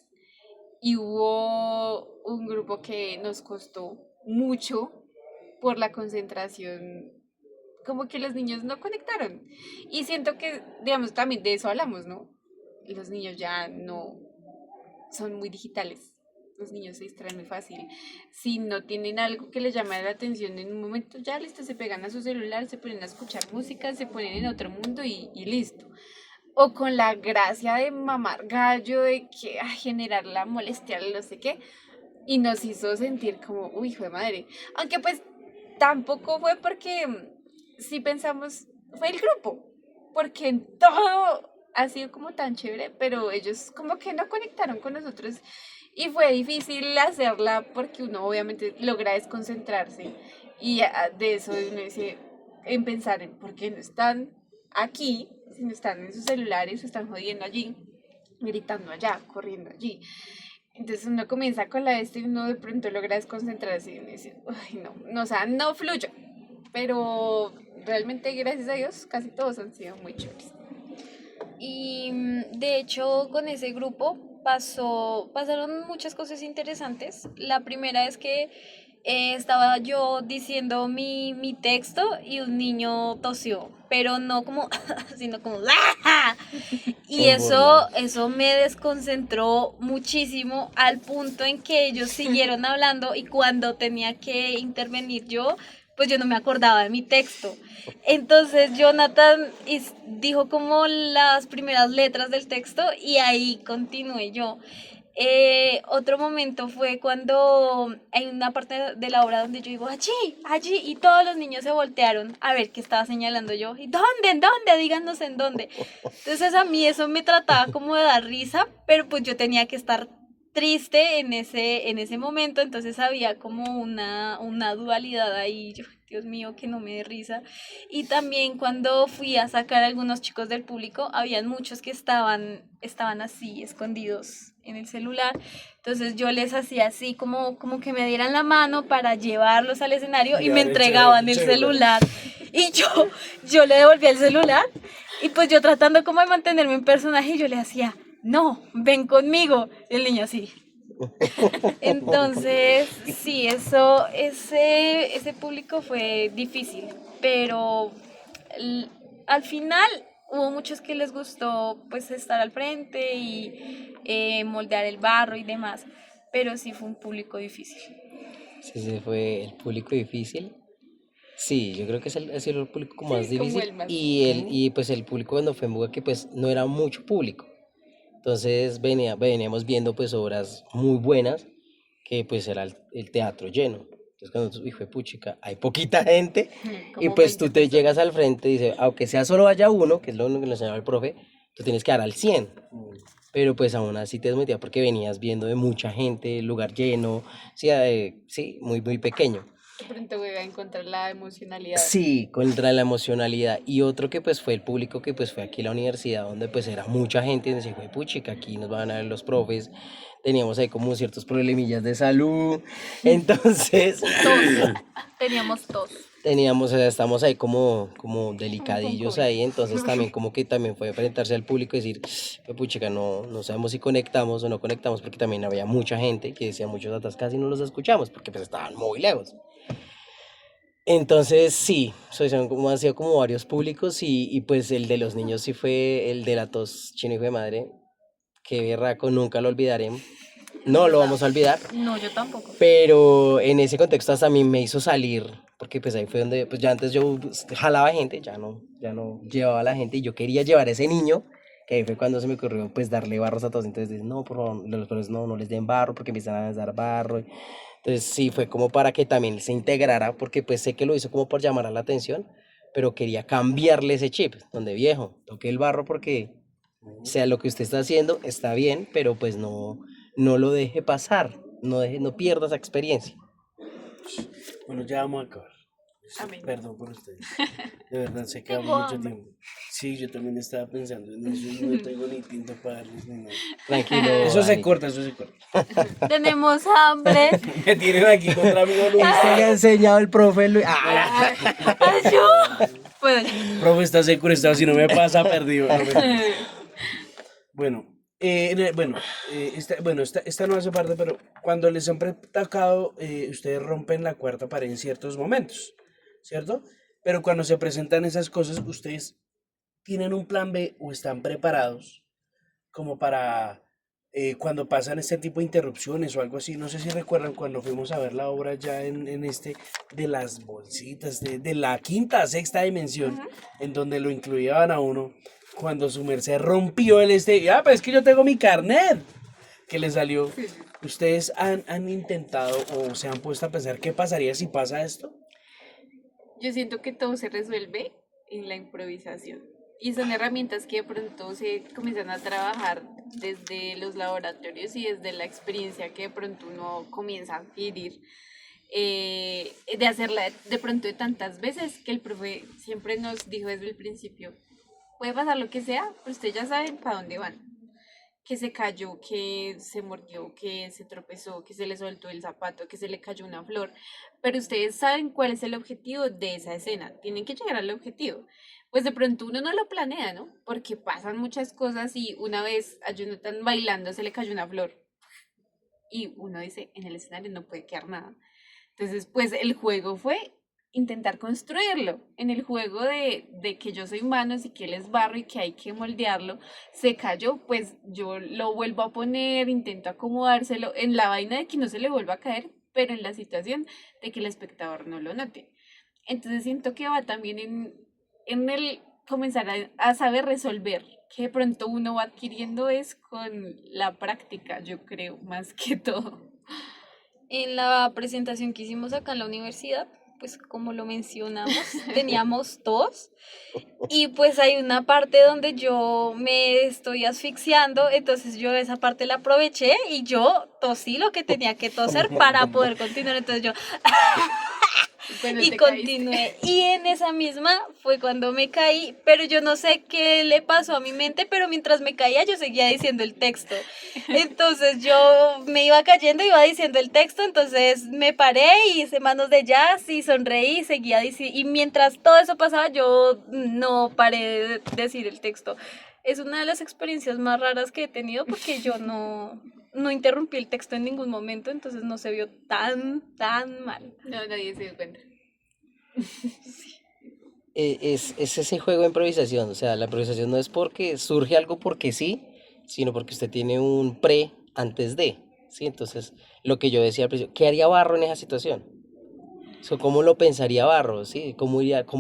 Y hubo un grupo que nos costó mucho por la concentración, como que los niños no conectaron. Y siento que, digamos, también de eso hablamos, ¿no? Los niños ya no son muy digitales. Los niños se distraen muy fácil. Si no tienen algo que les llame la atención en un momento, ya listo, se pegan a su celular, se ponen a escuchar música, se ponen en otro mundo y listo. O con la gracia de mamar gallo, de que generar la molestia, no sé qué, y nos hizo sentir como, uy, hijo de madre. Aunque pues tampoco fue porque, si pensamos, fue el grupo, porque en todo ha sido como tan chévere, pero ellos como que no conectaron con nosotros y fue difícil hacerla porque uno obviamente logra desconcentrarse y de eso uno dice en pensar en por qué no están aquí, si no están en sus celulares o están jodiendo allí, gritando allá, corriendo allí. Entonces uno comienza con la de este y uno de pronto logra desconcentrarse y uno dice, ay, no, no, o sea, no fluyo. Pero realmente, gracias a Dios, casi todos han sido muy chéveres.
Y de hecho con ese grupo pasaron muchas cosas interesantes. La primera es que estaba yo diciendo mi texto y un niño tosió, pero no como, sino como, ¡ah! Y
En burla.
eso me desconcentró muchísimo al punto en que ellos siguieron hablando y cuando tenía que intervenir yo, pues yo no me acordaba de mi texto. Entonces Jonathan dijo como las primeras letras del texto y ahí continué yo. Otro momento fue cuando hay una parte de la obra donde yo digo allí, allí, y todos los niños se voltearon a ver qué estaba señalando yo. ¿Y dónde? ¿En dónde? Díganos en dónde. Entonces a mí eso me trataba como de dar risa, pero pues yo tenía que estar triste en ese momento, entonces había como una dualidad ahí, yo, Dios mío, que no me dé risa. Y también cuando fui a sacar a algunos chicos del público, habían muchos que estaban así, escondidos en el celular, entonces yo les hacía así como que me dieran la mano para llevarlos al escenario y me entregaban el celular y yo le devolvía el celular y pues yo tratando como de mantenerme en personaje yo le hacía no, ven conmigo. Y el niño así. Entonces, sí, ese público fue difícil, pero l- al final hubo muchos que les gustó pues estar al frente y moldear el barro y demás, pero sí fue un público difícil.
Sí, ese fue el público difícil. Sí, yo creo que ha sido el público más
Sí, como
difícil
el más.
y pues el público cuando fue en Buga que pues no era mucho público. Entonces veníamos viendo pues obras muy buenas que pues era el teatro lleno. Entonces cuando nosotros, hijo de puchica, hay poquita gente y
Como
pues
20
tú te
personas.
llegas al frente y dices, aunque sea solo haya uno, que es lo único que nos enseñaba el profe, tú tienes que dar al 100. Pero pues aún así te desmotiva porque venías viendo de mucha gente, el lugar lleno, sí, sí, muy pequeño.
De pronto voy a encontrar la emocionalidad.
Sí, contra la emocionalidad. Y otro que pues fue el público que pues fue aquí a la universidad, donde pues era mucha gente, y decía, puchica, aquí nos van a ver los profes, teníamos ahí como ciertos problemillas de salud, entonces,
Tos, teníamos tos.
teníamos, o sea, estamos ahí como
Como con
delicadillos
COVID.
ahí, entonces también como que también fue enfrentarse al público y decir, puchica, no sabemos si conectamos o no conectamos, porque también había mucha gente que decía muchos datos, casi no los escuchamos, porque pues estaban muy lejos. Entonces sí, son como, han sido como varios públicos y pues el de los niños sí fue el de la tos chino hijo de madre, que berraco, nunca lo olvidaremos,
Es
no lo
verdad.
vamos a olvidar.
No, yo tampoco.
Pero en ese contexto hasta a mí me hizo salir, porque pues ahí fue donde, pues ya antes yo pues, jalaba gente, ya no llevaba a la gente y yo quería llevar a ese niño, que ahí fue cuando se me ocurrió pues darle barros a todos, entonces dije, no, por favor, los profesores no les den barro porque empiezan a dar barro. Entonces sí, fue como para que también se integrara, porque pues sé que lo hizo como por llamar a la atención, pero quería cambiarle ese chip, donde viejo, toque el barro porque sea lo que usted está haciendo, está bien, pero pues no lo deje pasar, no pierda esa experiencia.
Bueno, ya vamos a acabar.
Amén.
Perdón por ustedes. De verdad, se quedamos
Tengo
mucho
hambre.
tiempo. Sí, yo también estaba pensando en eso y no tengo ni tinto para darles ni nada.
Tranquilo,
Eso se
Dani.
corta, eso se corta.
Tenemos hambre.
Me tienen aquí contra mi voluntad.
Este que ha enseñado el profe Luis. ¡Ah!
¡Ayuda! Bueno, ya.
Profe, está secuestrado, si no me pasa, perdido. No, mentira. Bueno, esta no hace parte, pero cuando les han tocado, ustedes rompen la cuarta pared en ciertos momentos, ¿cierto? Pero cuando se presentan esas cosas, ustedes tienen un plan B o están preparados como para cuando pasan este tipo de interrupciones o algo así. No sé si recuerdan cuando fuimos a ver la obra ya en este de las bolsitas, de la quinta, sexta dimensión, en donde lo incluían a uno, cuando su merced rompió pero es que yo tengo mi carnet que le salió. ¿Ustedes han intentado o se han puesto a pensar qué pasaría si pasa esto?
Yo siento que todo se resuelve en la improvisación. Y son herramientas que de pronto se comienzan a trabajar desde los laboratorios y desde la experiencia que de pronto uno comienza a adquirir. De hacerla de pronto de tantas veces que el profe siempre nos dijo desde el principio, puede pasar lo que sea, pero ustedes ya saben para dónde van. Que se cayó, que se mordió, que se tropezó, que se le soltó el zapato, que se le cayó una flor. Pero ustedes saben cuál es el objetivo de esa escena. Tienen que llegar al objetivo. Pues de pronto uno no lo planea, ¿no? Porque pasan muchas cosas y una vez a Jonathan bailando se le cayó una flor. Y uno dice, en el escenario no puede quedar nada. Entonces, pues el juego fue intentar construirlo. En el juego de que yo soy manos y que él es barro y que hay que moldearlo, se cayó, pues yo lo vuelvo a poner, intento acomodárselo en la vaina de que no se le vuelva a caer, pero en la situación de que el espectador no lo note. Entonces siento que va también en el comenzar a saber resolver, que de pronto uno va adquiriendo es con la práctica, yo creo, más que todo.
En la presentación que hicimos acá en la universidad, pues como lo mencionamos, teníamos tos y pues hay una parte donde yo me estoy asfixiando, entonces yo esa parte la aproveché y yo tosí lo que tenía que toser para poder continuar, entonces yo
Bueno,
y
te caíste.
continué. Y en esa misma fue cuando me caí, pero yo no sé qué le pasó a mi mente, pero mientras me caía yo seguía diciendo el texto. Entonces yo me iba cayendo, iba diciendo el texto, entonces me paré y hice manos de jazz y sonreí y seguía diciendo, y mientras todo eso pasaba yo no paré de decir el texto. Es una de las experiencias más raras que he tenido porque yo no interrumpí el texto en ningún momento, entonces no se vio tan mal.
No, nadie se dio cuenta.
Es ese juego de improvisación, o sea, la improvisación no es porque surge algo porque sí, sino porque usted tiene un pre antes de, ¿sí? Entonces, lo que yo decía al principio, ¿qué haría Barro en esa situación? So, ¿cómo lo pensaría Barro? ¿Sí? ¿Cómo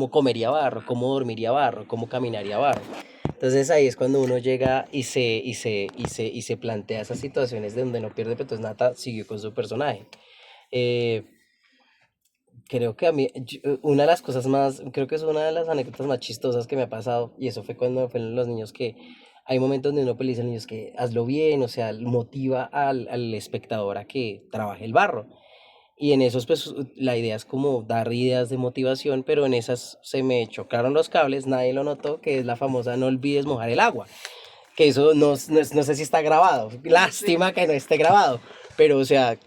comería Barro? ¿Cómo dormiría Barro? ¿Cómo caminaría Barro? Entonces ahí es cuando uno llega y se plantea esas situaciones de donde no pierde, pero entonces Nata siguió con su personaje. Eh, Creo que a mí, una de las cosas más, creo que es una de las anécdotas más chistosas que me ha pasado, y eso fue cuando fueron los niños que, hay momentos donde uno pues, le dice a los niños que hazlo bien, o sea, motiva al espectador a que trabaje el barro. Y en esos, pues, la idea es como dar ideas de motivación, pero en esas se me chocaron los cables, nadie lo notó, que es la famosa no olvides mojar el agua, que eso no sé si está grabado, lástima que no esté grabado, pero o sea,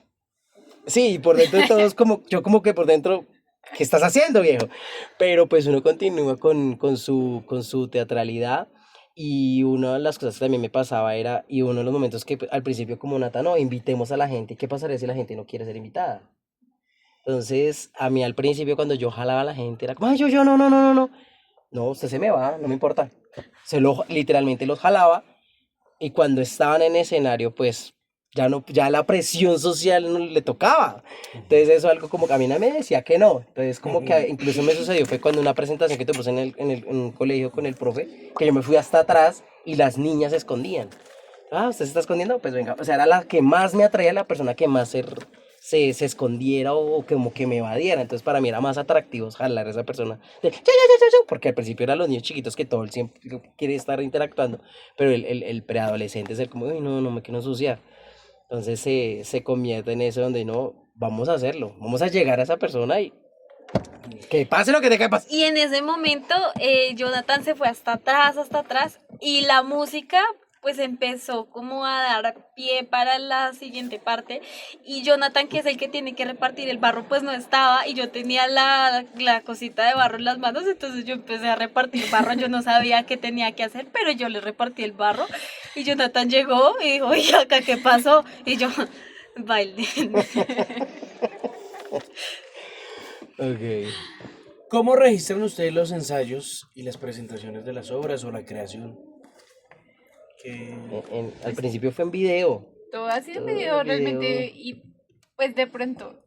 sí, por dentro de todos como, yo como que por dentro, ¿qué estás haciendo, viejo? Pero pues uno continúa con su teatralidad y una de las cosas que también me pasaba era, y uno de los momentos que pues, al principio como Nata, no, invitemos a la gente, ¿qué pasaría si la gente no quiere ser invitada? Entonces, a mí al principio cuando yo jalaba a la gente era como, ay, yo, no, no, no, no, no, no, usted se me va, no me importa. Literalmente los jalaba y cuando estaban en escenario, pues ya no, ya la presión social no le tocaba. Entonces eso algo como que a mí nadie me decía que no. Entonces como que incluso me sucedió fue cuando una presentación que tuvimos en un colegio con el profe, que yo me fui hasta atrás y las niñas se escondían. Ah, ¿usted se está escondiendo? Pues venga. O sea, era la que más me atraía, la persona que más se escondiera o como que me evadiera. Entonces para mí era más atractivo jalar a esa persona. Porque al principio eran los niños chiquitos que todo el tiempo quiere estar interactuando. Pero el preadolescente es el como, uy, no, no me quiero ensuciar. Entonces se convierte en eso donde no, vamos a hacerlo. Vamos a llegar a esa persona y que pase lo que tenga que pasar.
Y en ese momento Jonathan se fue hasta atrás y la música pues empezó como a dar pie para la siguiente parte y Jonathan, que es el que tiene que repartir el barro, pues no estaba y yo tenía la cosita de barro en las manos, entonces yo empecé a repartir barro, yo no sabía qué tenía que hacer, pero yo le repartí el barro y Jonathan llegó y dijo, oye, acá, ¿qué pasó? Y yo, baile.
Ok.
¿Cómo registran ustedes los ensayos y las presentaciones de las obras o la creación? Que
Al principio fue en video.
Todo ha sido
Todo
video
en
realmente
video.
y pues de pronto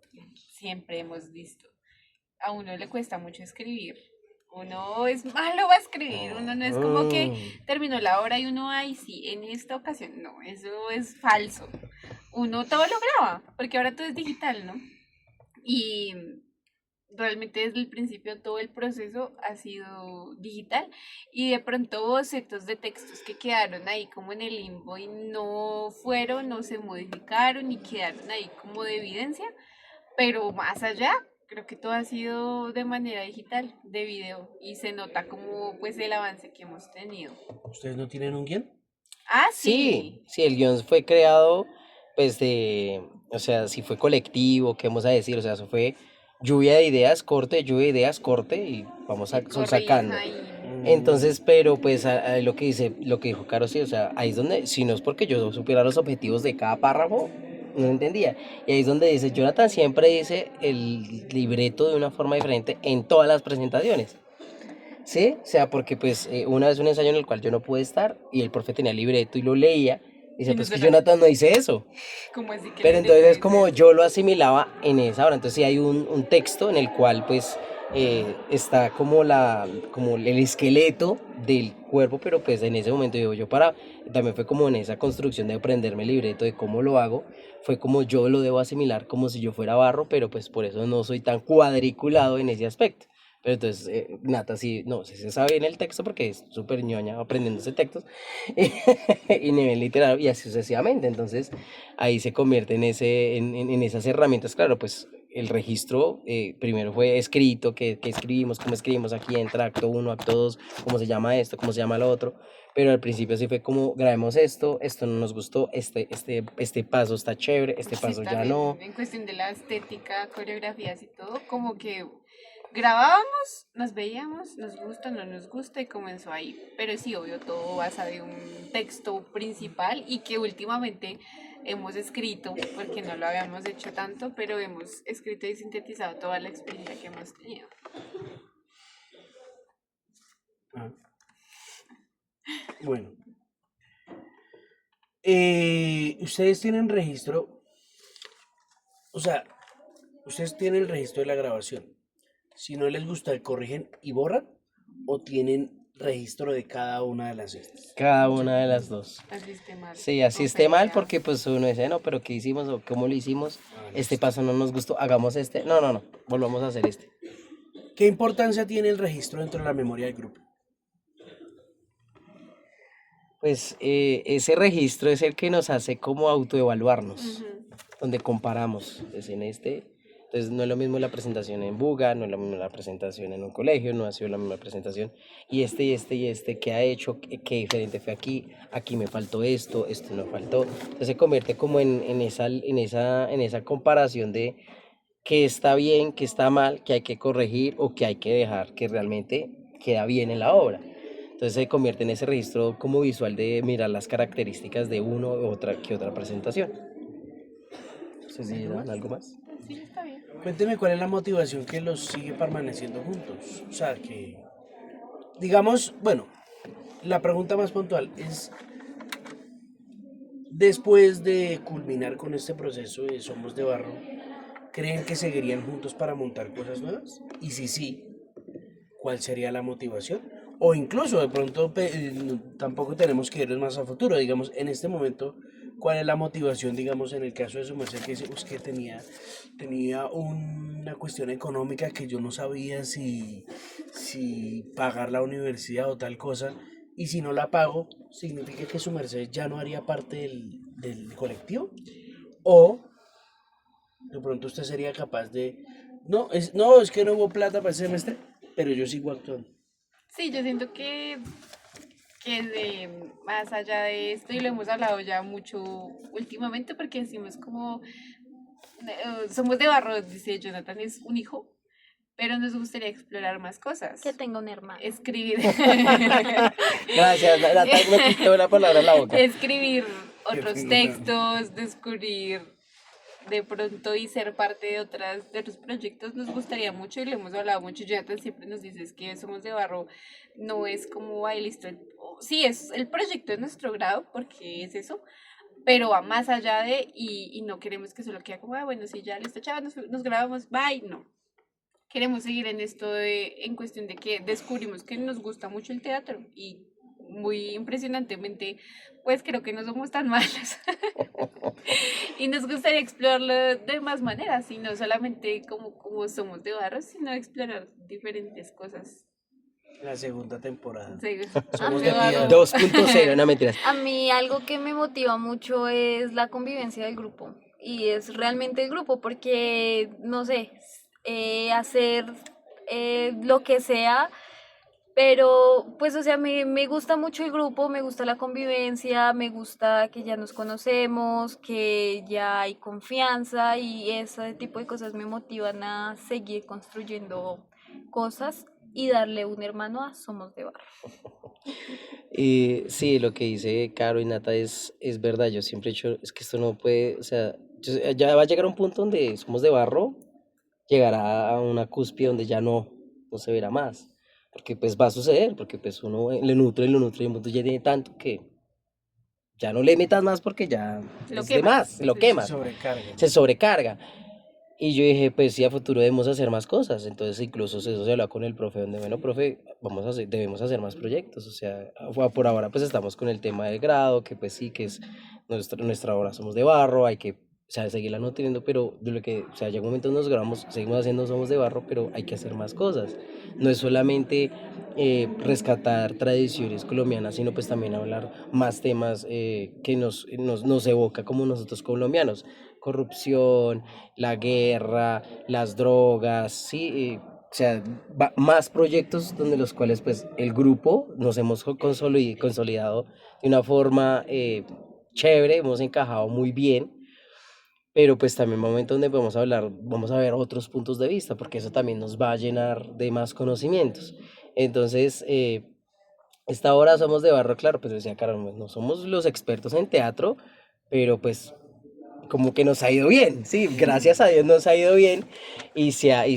siempre hemos visto, a uno le cuesta mucho escribir. Uno es malo a escribir, uno no es como que
Mm.
terminó la obra y uno, ay, sí, en esta ocasión, no, eso es falso. Uno todo lo graba, porque ahora todo es digital, ¿no? Y realmente desde el principio todo el proceso ha sido digital y de pronto bocetos de textos que quedaron ahí como en el limbo y no fueron, no se modificaron y quedaron ahí como de evidencia, pero más allá creo que todo ha sido de manera digital, de video y se nota como pues el avance que hemos tenido.
ustedes no tienen un guión.
Ah,
Sí,
sí,
sí, el guión fue creado, pues o sea, si fue colectivo, ¿qué vamos a decir? O sea, eso fue lluvia de ideas, corte, y vamos
y
sacando.
corrija y
Entonces, pero pues lo que dice, lo que dijo Caro, sí, o sea, ahí es donde, si no es porque yo supiera los objetivos de cada párrafo, no entendía. Y ahí es donde dice, Jonathan siempre dice el libreto de una forma diferente en todas las presentaciones. Sí, o sea, porque pues una vez un ensayo en el cual yo no pude estar y el profe tenía el libreto y lo leía, y dice,
y no
pues que
suena
Jonathan no dice eso.
como así que el
Pero entonces
libreto
es
dice
como
eso.
yo lo asimilaba en esa hora. Entonces sí hay un texto en el cual pues está como como el esqueleto del cuerpo, pero pues en ese momento digo yo también fue como en esa construcción de aprenderme el libreto de cómo lo hago, fue como yo lo debo asimilar como si yo fuera barro, pero pues por eso no soy tan cuadriculado en ese aspecto. Pero entonces, Nata sí, no, sí se sabe en el texto porque es súper ñoña aprendiéndose textos y nivel literario y así sucesivamente. Entonces, ahí se convierte en esas herramientas. Claro, pues el registro primero fue escrito, qué escribimos, cómo escribimos, aquí entra acto uno, acto 2, cómo se llama esto, cómo se llama lo otro. Pero al principio sí fue como, grabemos esto no nos gustó, este paso está chévere, este
Sí,
paso ya no.
también en cuestión de la estética, coreografías y todo, como que grabábamos, nos veíamos, nos gusta, no nos gusta y comenzó ahí. Pero sí, obvio, todo basa de un texto principal y que últimamente hemos escrito, porque no lo habíamos hecho tanto, pero hemos escrito y sintetizado toda la experiencia que hemos tenido.
Ah, bueno, ustedes tienen registro, o sea, ustedes tienen el registro de la grabación. Si no les gusta, corrigen y borran o tienen registro de cada una de las estas.
Cada una de las dos.
Así esté mal.
Sí, así
O
esté mal
pelea.
porque pues uno dice, no, pero ¿qué hicimos o cómo lo hicimos?
Ah,
Este
listo.
paso no nos gustó, hagamos este. No, no, no, volvamos a hacer este.
¿Qué importancia tiene el registro dentro de la memoria del grupo?
Pues ese registro es el que nos hace como autoevaluarnos,
Ujú.
donde comparamos. Pues en entonces no es lo mismo la presentación en Buga, no es lo mismo la presentación en un colegio, no ha sido la misma presentación. Y este, ¿qué ha hecho? ¿Qué diferente fue aquí? Aquí me faltó esto no faltó. Entonces se convierte como en esa comparación de qué está bien, qué está mal, qué hay que corregir o qué hay que dejar que realmente queda bien en la obra. Entonces se convierte en ese registro como visual de mirar las características de uno u otra que otra presentación. No sé si dan algo más.
Sí, está bien.
Cuénteme cuál es la motivación que los sigue permaneciendo juntos. O sea, que, digamos, bueno, la pregunta más puntual es, después de culminar con este proceso de Somos de Barro, ¿creen que seguirían juntos para montar cosas nuevas? Y si sí, ¿cuál sería la motivación? O incluso de pronto tampoco tenemos que irnos más a futuro, digamos, en este momento, ¿cuál es la motivación, digamos, en el caso de su merced que dice, "Pues, que tenía una cuestión económica que yo no sabía si pagar la universidad o tal cosa, y si no la pago, significa que su merced ya no haría parte del colectivo? O de pronto usted sería capaz de, no, es que no hubo plata para ese semestre, pero yo sigo actuando.
Sí, yo siento que más allá de esto, y lo hemos hablado ya mucho últimamente, porque decimos como, somos de barro, dice Jonathan, es un hijo, pero nos gustaría explorar más cosas.
Que tenga un hermano.
Escribir.
Gracias, Natalia, me quité una palabra en la boca.
Escribir otros textos, descubrir de pronto y ser parte de otros proyectos nos gustaría mucho y lo hemos hablado mucho. Jonathan siempre nos dices que Somos de Barro no es como, ay, listo, sí, es el proyecto de nuestro grado, porque es eso, pero va más allá y no queremos que solo quede como, ah, bueno, sí, ya listo, chao, nos grabamos, bye, no. Queremos seguir en esto en cuestión de que descubrimos que nos gusta mucho el teatro y muy impresionantemente, pues creo que no somos tan malos. Y nos gustaría explorarlo de más maneras, y no solamente como somos de barro, sino explorar diferentes cosas.
La segunda temporada.
Sí,
Somos
de
de
barro.
piedra.
2.0, no mentiras.
A mí algo que me motiva mucho es la convivencia del grupo y es realmente el grupo porque, no sé, hacer lo que sea, pero pues o sea, me gusta mucho el grupo, me gusta la convivencia, me gusta que ya nos conocemos, que ya hay confianza y ese tipo de cosas me motivan a seguir construyendo cosas y darle un hermano a Somos de Barro.
Y sí, lo que dice Caro y Nata es verdad. Yo siempre he dicho, es que esto no puede, o sea, ya va a llegar un punto donde somos de barro, llegará a una cúspide donde ya no se verá más. Porque pues va a suceder, porque pues uno le nutre y el mundo ya tiene tanto que ya no le metas más porque ya
Lo
es de
quemas.
más, lo
Sí.
Se
quemas,
sobrecarga.
se sobrecarga. Y yo dije, pues sí, a futuro debemos hacer más cosas. Entonces, incluso eso se habló con el profe, donde, bueno, profe, debemos hacer más proyectos. O sea, por ahora pues estamos con el tema del grado, que pues sí, que es nuestra obra Somos de Barro, hay que, o sea, seguirla nutriendo, pero de lo que, o sea, llega un momento donde nos grabamos, seguimos haciendo Somos de Barro, pero hay que hacer más cosas. No es solamente rescatar tradiciones colombianas, sino pues también hablar más temas que nos evoca como nosotros colombianos. Corrupción, la guerra, las drogas, sí, o sea, más proyectos donde los cuales pues el grupo nos hemos consolidado de una forma chévere, hemos encajado muy bien, pero pues también momento donde vamos a hablar, vamos a ver otros puntos de vista, porque eso también nos va a llenar de más conocimientos. Entonces, esta hora somos de barro, claro, pues decía, caramba, no somos los expertos en teatro, pero pues como que nos ha ido bien, sí, gracias a Dios nos ha ido bien y se ha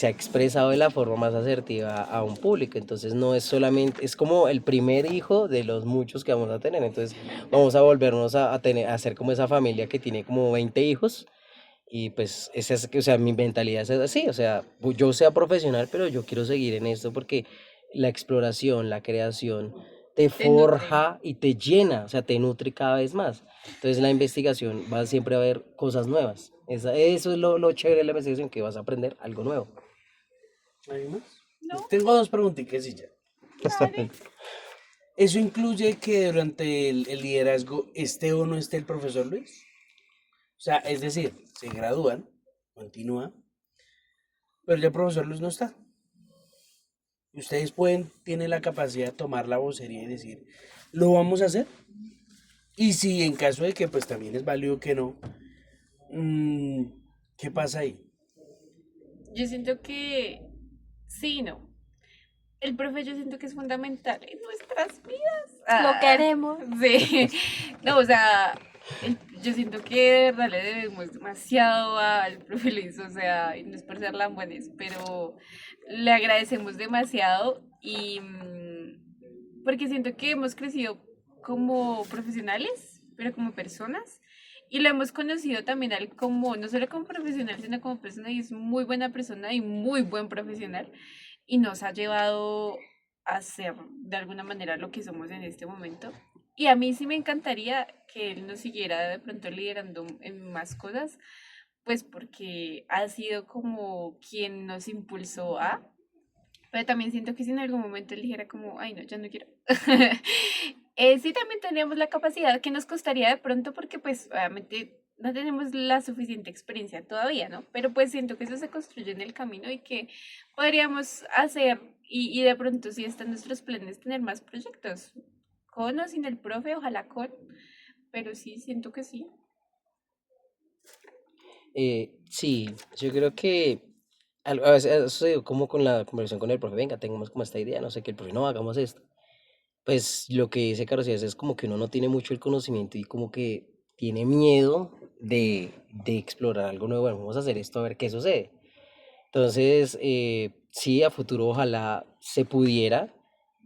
expresado de la forma más asertiva a un público. Entonces no es solamente, es como el primer hijo de los muchos que vamos a tener. Entonces vamos a volvernos a tener, a ser como esa familia que tiene como 20 hijos y pues esa es, o sea, mi mentalidad es así, o sea, yo sea profesional, pero yo quiero seguir en esto porque la exploración, la creación te
Te nutre.
forja y te llena, o sea, te nutre cada vez más. Entonces la investigación va siempre a haber cosas nuevas. Eso es lo chévere de la investigación, que vas a aprender algo nuevo.
¿Hay más?
No,
Tengo dos preguntitas y ya.
dale.
¿Eso incluye que durante el liderazgo esté o no esté el profesor Luis? O sea, es decir, se gradúan, continúa, pero ya el profesor Luis no está. Y ustedes tienen la capacidad de tomar la vocería y decir, ¿lo vamos a hacer? Y si en caso de que pues también es válido que no, ¿qué pasa ahí?
Yo siento que sí, no. El profe yo siento que es fundamental en nuestras vidas.
Lo queremos.
Sí. No, o sea, yo siento que de verdad le debemos demasiado al profe Luis, o sea, y no es por ser lambones, pero le agradecemos demasiado y porque siento que hemos crecido como profesionales, pero como personas. Y lo hemos conocido también a él como, no solo como profesional, sino como persona, y es muy buena persona y muy buen profesional y nos ha llevado a ser de alguna manera lo que somos en este momento. Y a mí sí me encantaría que él nos siguiera de pronto liderando en más cosas, pues porque ha sido como quien nos impulsó a, pero también siento que si en algún momento él dijera como, ay no, ya no quiero. Sí también tendríamos la capacidad que nos costaría de pronto porque pues obviamente no tenemos la suficiente experiencia todavía, ¿no? Pero pues siento que eso se construye en el camino y que podríamos hacer y de pronto sí están nuestros planes tener más proyectos, con o sin el profe, ojalá con, pero sí, siento que sí.
Sí, yo creo que a veces eso sucedió como con la conversación con el profe, venga, tengamos como esta idea, no sé qué, el profe, no, hagamos esto. Pues lo que dice Carlos Díaz es como que uno no tiene mucho el conocimiento y como que tiene miedo de explorar algo nuevo, bueno, vamos a hacer esto a ver qué sucede. Entonces, sí, a futuro ojalá se pudiera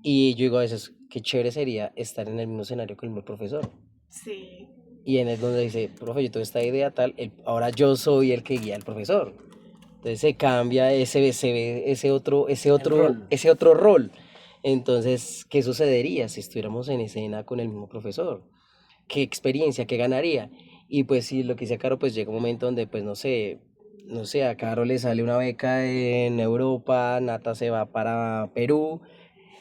y yo digo a veces, qué chévere sería estar en el mismo escenario que el mismo profesor.
Sí,
Y en el donde dice, profe, yo tengo esta idea tal, ahora yo soy el que guía al profesor. Entonces se cambia se ve
El rol.
ese otro rol. Entonces, ¿qué sucedería si estuviéramos en escena con el mismo profesor? ¿Qué experiencia, qué ganaría? Y pues sí, lo que dice Caro, pues llega un momento donde, pues no sé, a Caro le sale una beca en Europa, Nata se va para Perú,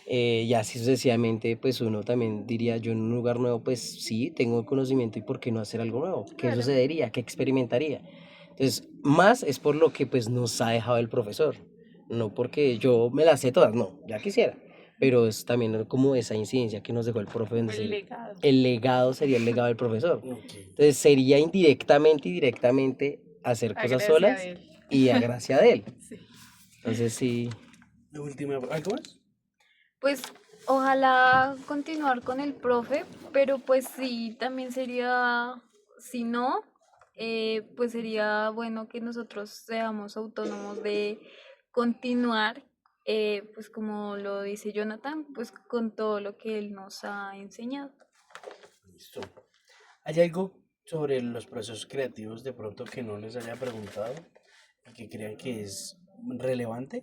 y así sucesivamente, pues uno también diría, yo en un lugar nuevo, pues sí, tengo el conocimiento y por qué no hacer algo nuevo, qué
claro.
sucedería, qué experimentaría. Entonces, más es por lo que pues nos ha dejado el profesor, no porque yo me las sé todas, no, ya quisiera, pero es también como esa incidencia que nos dejó el profe, donde
Como el legado.
el legado sería el legado del profesor.
Ok.
Entonces, sería indirectamente y directamente hacer
A
cosas
gracia
solas
de él.
y a gracia de él.
Sí.
Entonces, sí.
La última, ¿algo más?
Pues ojalá continuar con el profe, pero pues sí, también sería, si no, pues sería bueno que nosotros seamos autónomos de continuar, pues como lo dice Jonathan, pues con todo lo que él nos ha enseñado.
Listo. ¿Hay algo sobre los procesos creativos de pronto que no les haya preguntado y que crean que es relevante?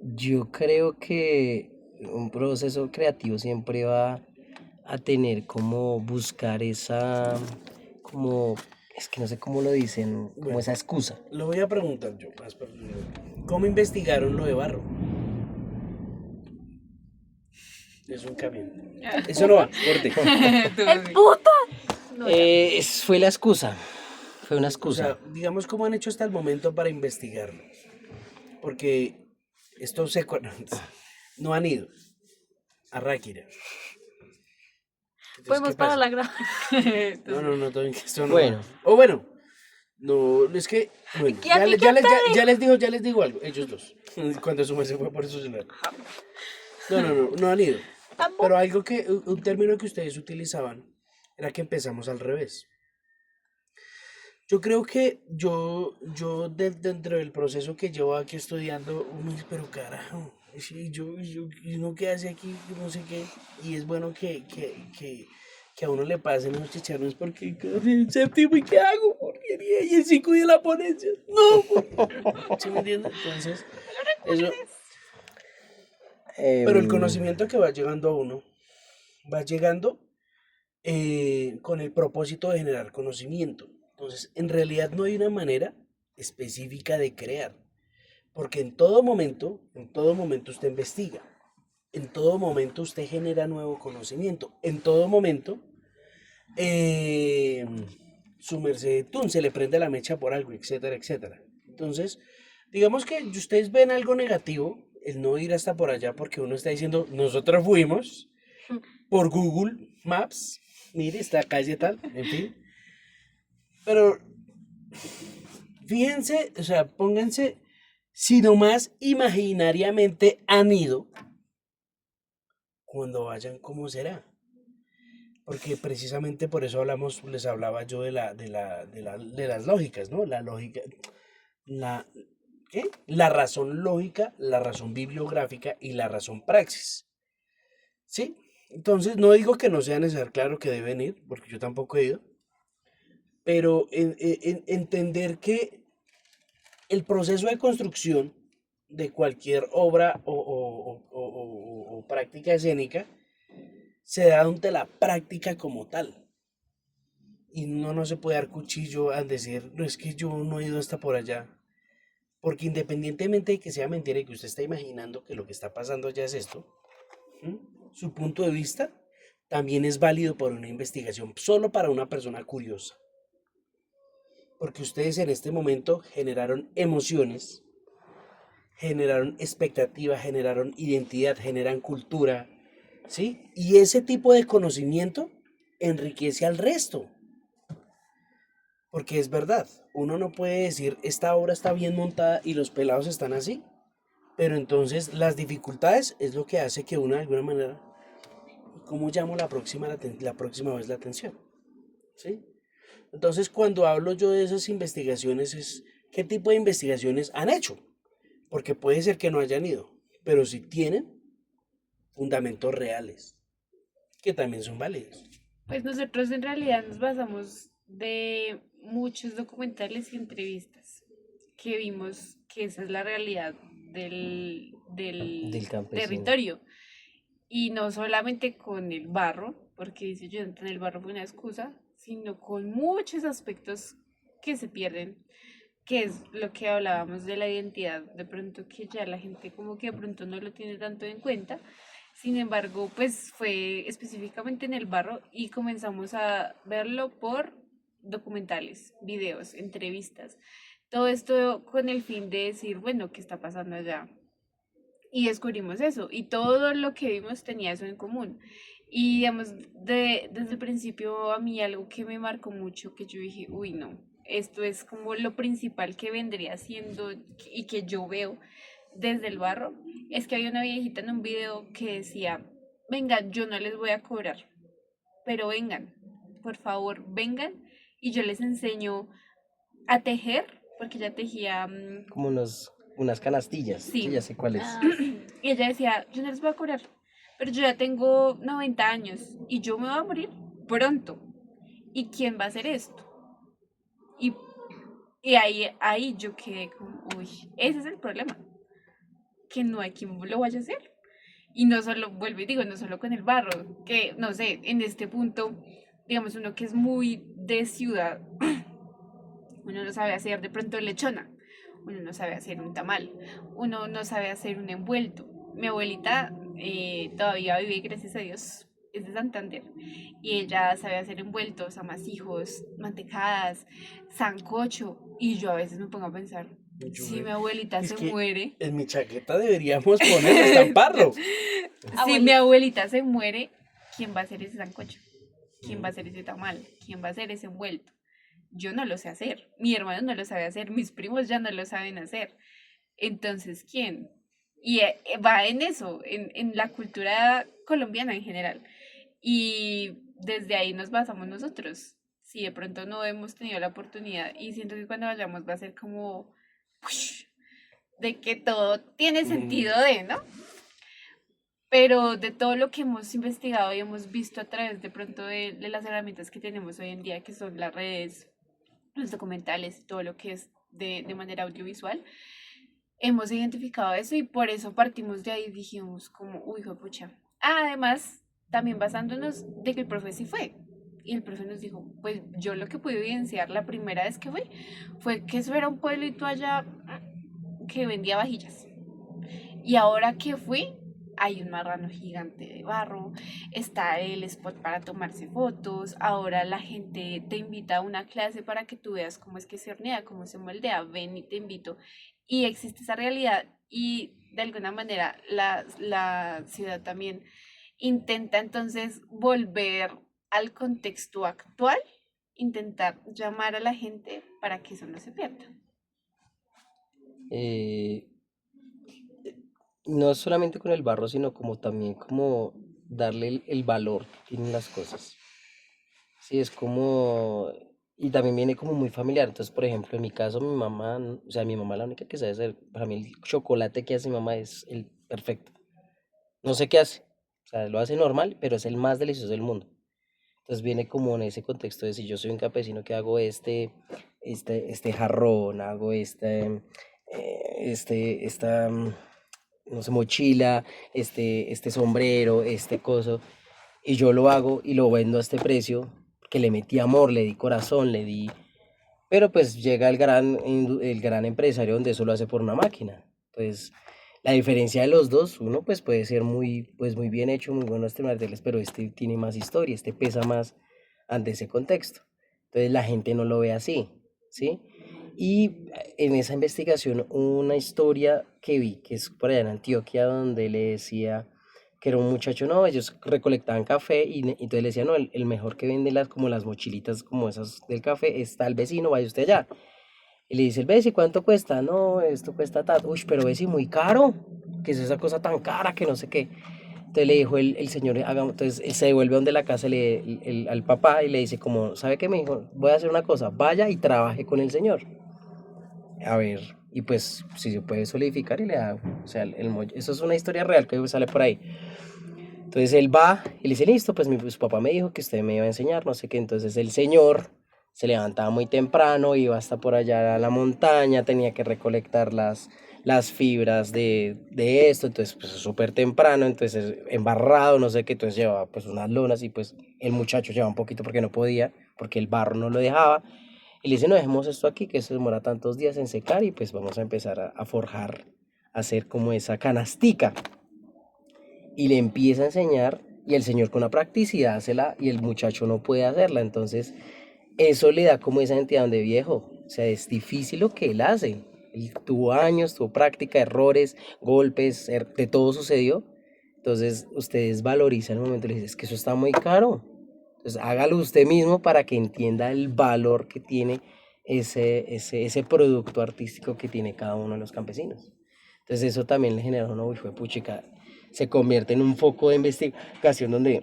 Yo creo que un proceso creativo siempre va a tener como buscar esa, como, es que no sé cómo lo dicen, como
Bueno,
esa excusa.
lo voy a preguntar yo. ¿Cómo investigaron lo de Barro? Es un camión. Eso no va, corte.
¡El puto! No, ya.
Fue la excusa, fue una
O sea,
excusa.
digamos cómo han hecho hasta el momento para investigarlo. Porque esto se... No han ido a Ráquira. Entonces, ¿qué
Podemos parar
pasa?
la grabación.
No, todavía que esto no va.
Bueno,
O bueno, no, es que, bueno,
¿Y a ti qué te
ya les digo algo, ellos dos, cuando su merced fue por su celular. No han ido. Pero algo que, un término que ustedes utilizaban era que empezamos al revés. Yo creo que dentro del proceso que llevo aquí estudiando, uno dice, pero carajo, sí, y uno qué hace aquí, yo no sé qué, y es bueno que a uno le pasen esos chicharrones porque el séptimo, ¿y qué hago? Porquería, y el 5 de la ponencia, no, ¿sí me entiendes? Entonces, eso, pero el
em,
conocimiento que va llegando a uno, va llegando con el propósito de generar conocimiento. Entonces, en realidad no hay una manera específica de crear, porque en todo momento usted investiga, en todo momento usted genera nuevo conocimiento, en todo momento eh, su merced tun, se le prende la mecha por algo, etcétera, etcétera. Entonces, digamos que ustedes ven algo negativo, el no ir hasta por allá porque uno está diciendo, nosotros fuimos por Google Maps, mire, esta calle tal, en fin. Pero fíjense, o sea, pónganse, si nomás imaginariamente han ido, cuando vayan, ¿cómo será? Porque precisamente por eso les hablaba yo de las lógicas, ¿no? La lógica, la, ¿qué? La razón lógica, la razón bibliográfica y la razón praxis, ¿sí? Entonces, no digo que no sea necesario, claro que deben ir, porque yo tampoco he ido, pero entender que el proceso de construcción de cualquier obra o práctica escénica se da ante la práctica como tal. Y no se puede dar cuchillo al decir, no es que yo no he ido hasta por allá. Porque independientemente de que sea mentira y que usted está imaginando que lo que está pasando allá es esto, ¿m? Su punto de vista también es válido para una investigación, solo para una persona curiosa. Porque ustedes en este momento generaron emociones, generaron expectativa, generaron identidad, generan cultura, ¿sí? Y ese tipo de conocimiento enriquece al resto. Porque es verdad, uno no puede decir, esta obra está bien montada y los pelados están así. Pero entonces las dificultades es lo que hace que uno de alguna manera, ¿cómo llamo la próxima vez la atención? ¿Sí? Entonces cuando hablo yo de esas investigaciones es, ¿qué tipo de investigaciones han hecho? Porque puede ser que no hayan ido, pero si tienen fundamentos reales, que también son válidos.
Pues nosotros en realidad nos basamos de muchos documentales y entrevistas que vimos que esa es la realidad del
Del campesino.
territorio. Y no solamente con el barro, porque dice yo, en el barro fue una excusa, sino con muchos aspectos que se pierden, que es lo que hablábamos de la identidad, de pronto que ya la gente como que de pronto no lo tiene tanto en cuenta. Sin embargo, pues fue específicamente en el barro y comenzamos a verlo por documentales, videos, entrevistas. Todo esto con el fin de decir, bueno, ¿qué está pasando allá? Y descubrimos eso. Y todo lo que vimos tenía eso en común. Y digamos, desde el principio a mí algo que me marcó mucho, que yo dije, uy, no, esto es como lo principal que vendría siendo y que yo veo desde el barro, es que había una viejita en un video que decía, venga, yo no les voy a cobrar, pero vengan, por favor, vengan y yo les enseño a tejer, porque ella tejía,
Como unas canastillas, sí,
sí,
ya sé cuáles.
Ah, sí.
y ella decía, yo no les voy a cobrar, pero yo ya tengo 90 años y yo me voy a morir pronto. ¿Y quién va a hacer esto? Y, y ahí yo quedé como, uy, ese es el problema, que no hay quien lo vaya a hacer. Y no solo, vuelvo y digo, no solo con el barro, que no sé, en este punto, digamos, uno que es muy de ciudad, uno no sabe hacer de pronto lechona, uno no sabe hacer un tamal, uno no sabe hacer un envuelto. Mi abuelita todavía vive, gracias a Dios, es de Santander, y ella sabe hacer envueltos, amasijos, mantecadas, sancocho, y yo a veces me pongo a pensar,
Yo
si
me-
mi abuelita
es
se
que
muere,
en mi chaqueta deberíamos poner estamparlo.
si mi
Abuelita.
abuelita se muere, ¿quién va a hacer ese sancocho? ¿Quién va a
Ujú.
hacer ese tamal? ¿Quién va a hacer ese envuelto? Yo no lo sé hacer, mi hermano no lo sabe hacer, mis primos ya no lo saben hacer. Entonces, ¿quién? Y va en eso, en la cultura colombiana en general. Y desde ahí nos basamos nosotros. Si de pronto no hemos tenido la oportunidad y siento que cuando vayamos va a ser como ¡ush! De que todo tiene
Mm,
sentido de, ¿no? Pero de todo lo que hemos investigado y hemos visto a través de pronto de las herramientas que tenemos hoy en día, que son las redes, los documentales y todo lo que es de manera audiovisual, hemos identificado eso y por eso partimos de ahí y dijimos como, uy, pucha. Además, también basándonos de que el profe sí fue. Y el profe nos dijo, pues yo lo que pude evidenciar la primera vez que fue que eso era un pueblito allá que vendía vajillas. Y ahora que fui, hay un marrano gigante de barro, está el spot para tomarse fotos, ahora la gente te invita a una clase para que tú veas cómo es que se hornea, cómo se moldea, ven y te invito. Y existe esa realidad y de alguna manera la ciudad también intenta entonces volver al contexto actual, intentar llamar a la gente para que eso no se pierda.
eh, no solamente con el barro, sino como también como darle el valor que tienen las cosas. Sí, es como, y también viene como muy familiar. Entonces, por ejemplo, en mi caso, mi mamá, o sea, mi mamá la única que sabe hacer, para mí el chocolate que hace mi mamá es el perfecto. No sé qué hace, o sea, lo hace normal, pero es el más delicioso del mundo. Entonces viene como en ese contexto de si yo soy un campesino que hago este jarrón, hago no sé, mochila, este sombrero, este coso, y yo lo hago y lo vendo a este precio, que le metí amor, le di corazón, le di, pero pues llega el gran empresario donde eso lo hace por una máquina. Entonces, la diferencia de los dos, uno pues puede ser muy bien hecho, muy bueno este materiales, pero este tiene más historia, este pesa más ante ese contexto. Entonces la gente no lo ve así, ¿sí? Y en esa investigación una historia que vi, que es por allá en Antioquia, donde le decía que era un muchacho, no, ellos recolectaban café y entonces le decían, no, el mejor que vende como las mochilitas como esas del café está el vecino, vaya usted allá. Y le dice el Bessie, ¿cuánto cuesta? No, esto cuesta tanto. Uy, pero Bessie, muy caro. ¿Qué es esa cosa tan cara que no sé qué? Entonces le dijo el señor, entonces él se devuelve donde la casa al papá y le dice como, ¿sabe qué me dijo? Voy a hacer una cosa, vaya y trabaje con el señor. A ver, y pues si se puede solidificar y le da, o sea, eso es una historia real que sale por ahí. Entonces él va y le dice, listo, pues su papá me dijo que usted me iba a enseñar, no sé qué. Entonces el señor se levantaba muy temprano, iba hasta por allá a la montaña, tenía que recolectar las fibras de esto, entonces pues súper temprano, entonces embarrado, no sé qué, entonces llevaba pues unas lonas y pues el muchacho llevaba un poquito porque no podía, porque el barro no lo dejaba. Y le dice, no, dejemos esto aquí, que eso demora tantos días en secar y pues vamos a empezar a forjar, a hacer como esa canastica y le empieza a enseñar y el señor con la practicidad hace y el muchacho no puede hacerla. Entonces, eso le da como esa entidad de viejo. O sea, es difícil lo que él hace. Él tuvo años, tuvo práctica, errores, golpes, de todo sucedió. Entonces, ustedes valorizan el momento y le dicen, es que eso está muy caro. Entonces, hágalo usted mismo para que entienda el valor que tiene ese producto artístico que tiene cada uno de los campesinos. Entonces, eso también le genera una, uy, fue puchica, se convierte en un foco de investigación donde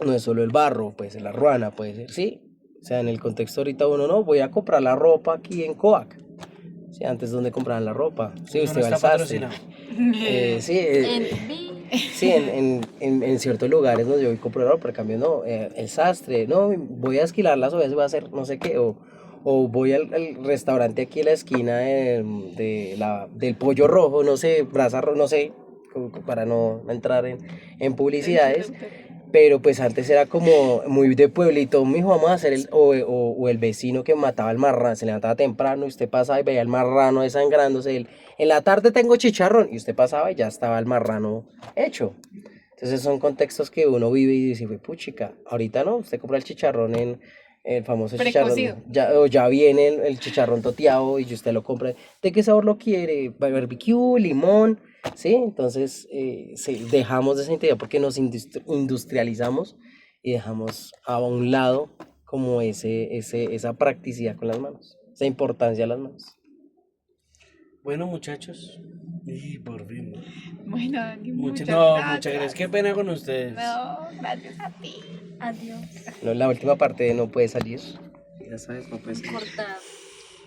no es solo el barro, puede ser la ruana, puede ser, sí. O sea, en el contexto ahorita uno no, voy a comprar la ropa aquí en Coac. Sí, antes donde compraban la ropa. Sí,
Eso no
usted va al
está
sastre.
patrocinado.
Sí,
En vi.
sí, en ciertos lugares donde yo voy a comprar ropa, pero cambio no, el sastre, no, voy a esquilar las ovejas, voy a hacer no sé qué, o voy al restaurante aquí en la esquina del Pollo Rojo, no sé, Brasa Rojo, no sé, para no entrar en publicidades,
Tranquilo, usted.
pero pues antes era como muy de pueblito, mijo, vamos a hacer o el vecino que mataba al marrano, se levantaba temprano y usted pasaba y veía el marrano desangrándose, en la tarde tengo chicharrón y usted pasaba y ya estaba el marrano hecho. Entonces son contextos que uno vive y dice, puchica, ahorita no, usted compra el chicharrón en el famoso
Precocido.
chicharrón, ya, o ya viene el chicharrón toteado y usted lo compra. ¿De qué sabor lo quiere? Barbecue, limón, ¿sí? Entonces sí, dejamos de esa identidad porque nos industrializamos y dejamos a un lado como esa practicidad con las manos, esa importancia a las manos.
Bueno, muchachos. Y por fin, ¿no?
Bueno, Dani, muchas
No, muchas gracias.
gracias.
Qué pena con ustedes.
No, gracias a ti.
Adiós.
No, la última parte de no puede salir. Ya sabes, no puede salir.
Cortado.